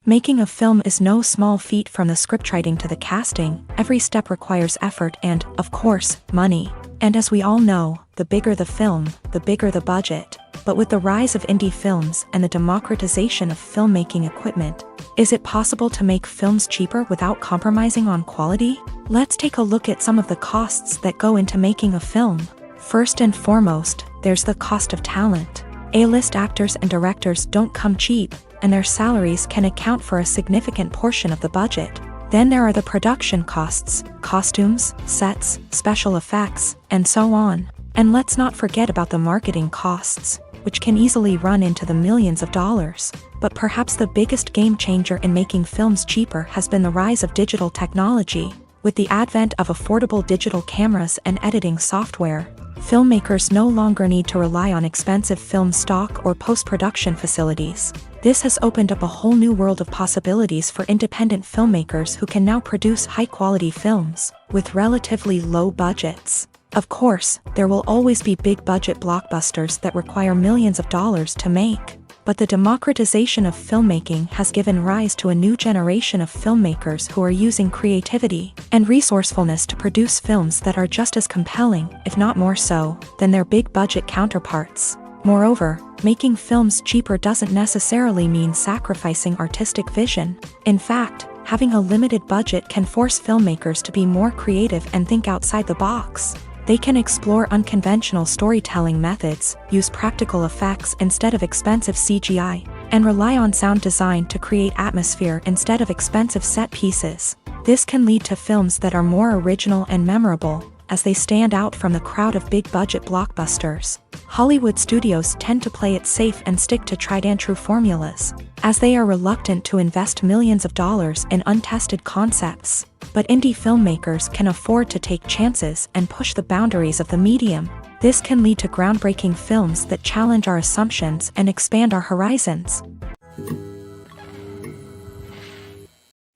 Making a film is no small feat. From the scriptwriting to the casting, every step requires effort and, of course, money. And as we all know, the bigger the film, the bigger the budget. But with the rise of indie films and the democratization of filmmaking equipment, is it possible to make films cheaper without compromising on quality? Let's take a look at some of the costs that go into making a film. First and foremost, there's the cost of talent. A-list actors and directors don't come cheap, and their salaries can account for a significant portion of the budget. Then there are the production costs, costumes, sets, special effects, and so on. And let's not forget about the marketing costs, which can easily run into the millions of dollars. But perhaps the biggest game changer in making films cheaper has been the rise of digital technology. With the advent of affordable digital cameras and editing software, filmmakers no longer need to rely on expensive film stock or post-production facilities. This has opened up a whole new world of possibilities for independent filmmakers who can now produce high-quality films with relatively low budgets. Of course, there will always be big-budget blockbusters that require millions of dollars to make. But the democratization of filmmaking has given rise to a new generation of filmmakers who are using creativity and resourcefulness to produce films that are just as compelling, if not more so, than their big-budget counterparts. Moreover, making films cheaper doesn't necessarily mean sacrificing artistic vision. In fact, having a limited budget can force filmmakers to be more creative and think outside the box. They can explore unconventional storytelling methods, use practical effects instead of expensive CGI, and rely on sound design to create atmosphere instead of expensive set pieces. This can lead to films that are more original and memorable, as they stand out from the crowd of big-budget blockbusters. Hollywood studios tend to play it safe and stick to tried-and-true formulas, as they are reluctant to invest millions of dollars in untested concepts. But indie filmmakers can afford to take chances and push the boundaries of the medium. This can lead to groundbreaking films that challenge our assumptions and expand our horizons.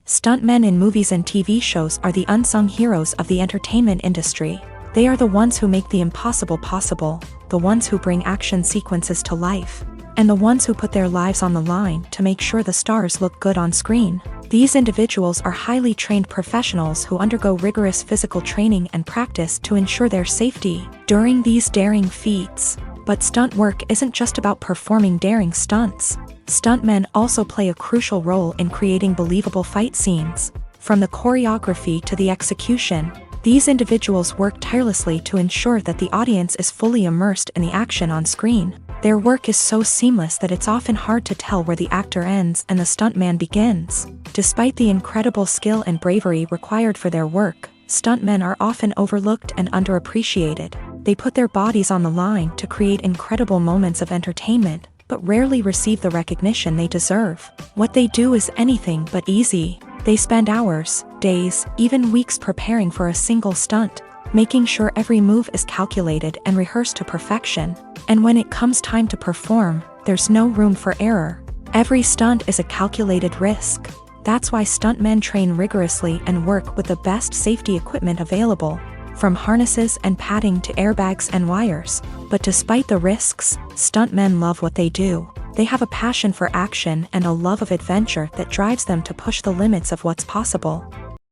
Stuntmen in movies and TV shows are the unsung heroes of the entertainment industry. They are the ones who make the impossible possible, the ones who bring action sequences to life, and the ones who put their lives on the line to make sure the stars look good on screen. These individuals are highly trained professionals who undergo rigorous physical training and practice to ensure their safety during these daring feats. But stunt work isn't just about performing daring stunts. Stuntmen also play a crucial role in creating believable fight scenes. From the choreography to the execution, these individuals work tirelessly to ensure that the audience is fully immersed in the action on screen. Their work is so seamless that it's often hard to tell where the actor ends and the stuntman begins. Despite the incredible skill and bravery required for their work, stuntmen are often overlooked and underappreciated. They put their bodies on the line to create incredible moments of entertainment, but rarely receive the recognition they deserve. What they do is anything but easy. They spend hours, days, even weeks preparing for a single stunt, making sure every move is calculated and rehearsed to perfection. And when it comes time to perform, there's no room for error. Every stunt is a calculated risk. That's why stuntmen train rigorously and work with the best safety equipment available, from harnesses and padding to airbags and wires. But despite the risks, stuntmen love what they do. They have a passion for action and a love of adventure that drives them to push the limits of what's possible.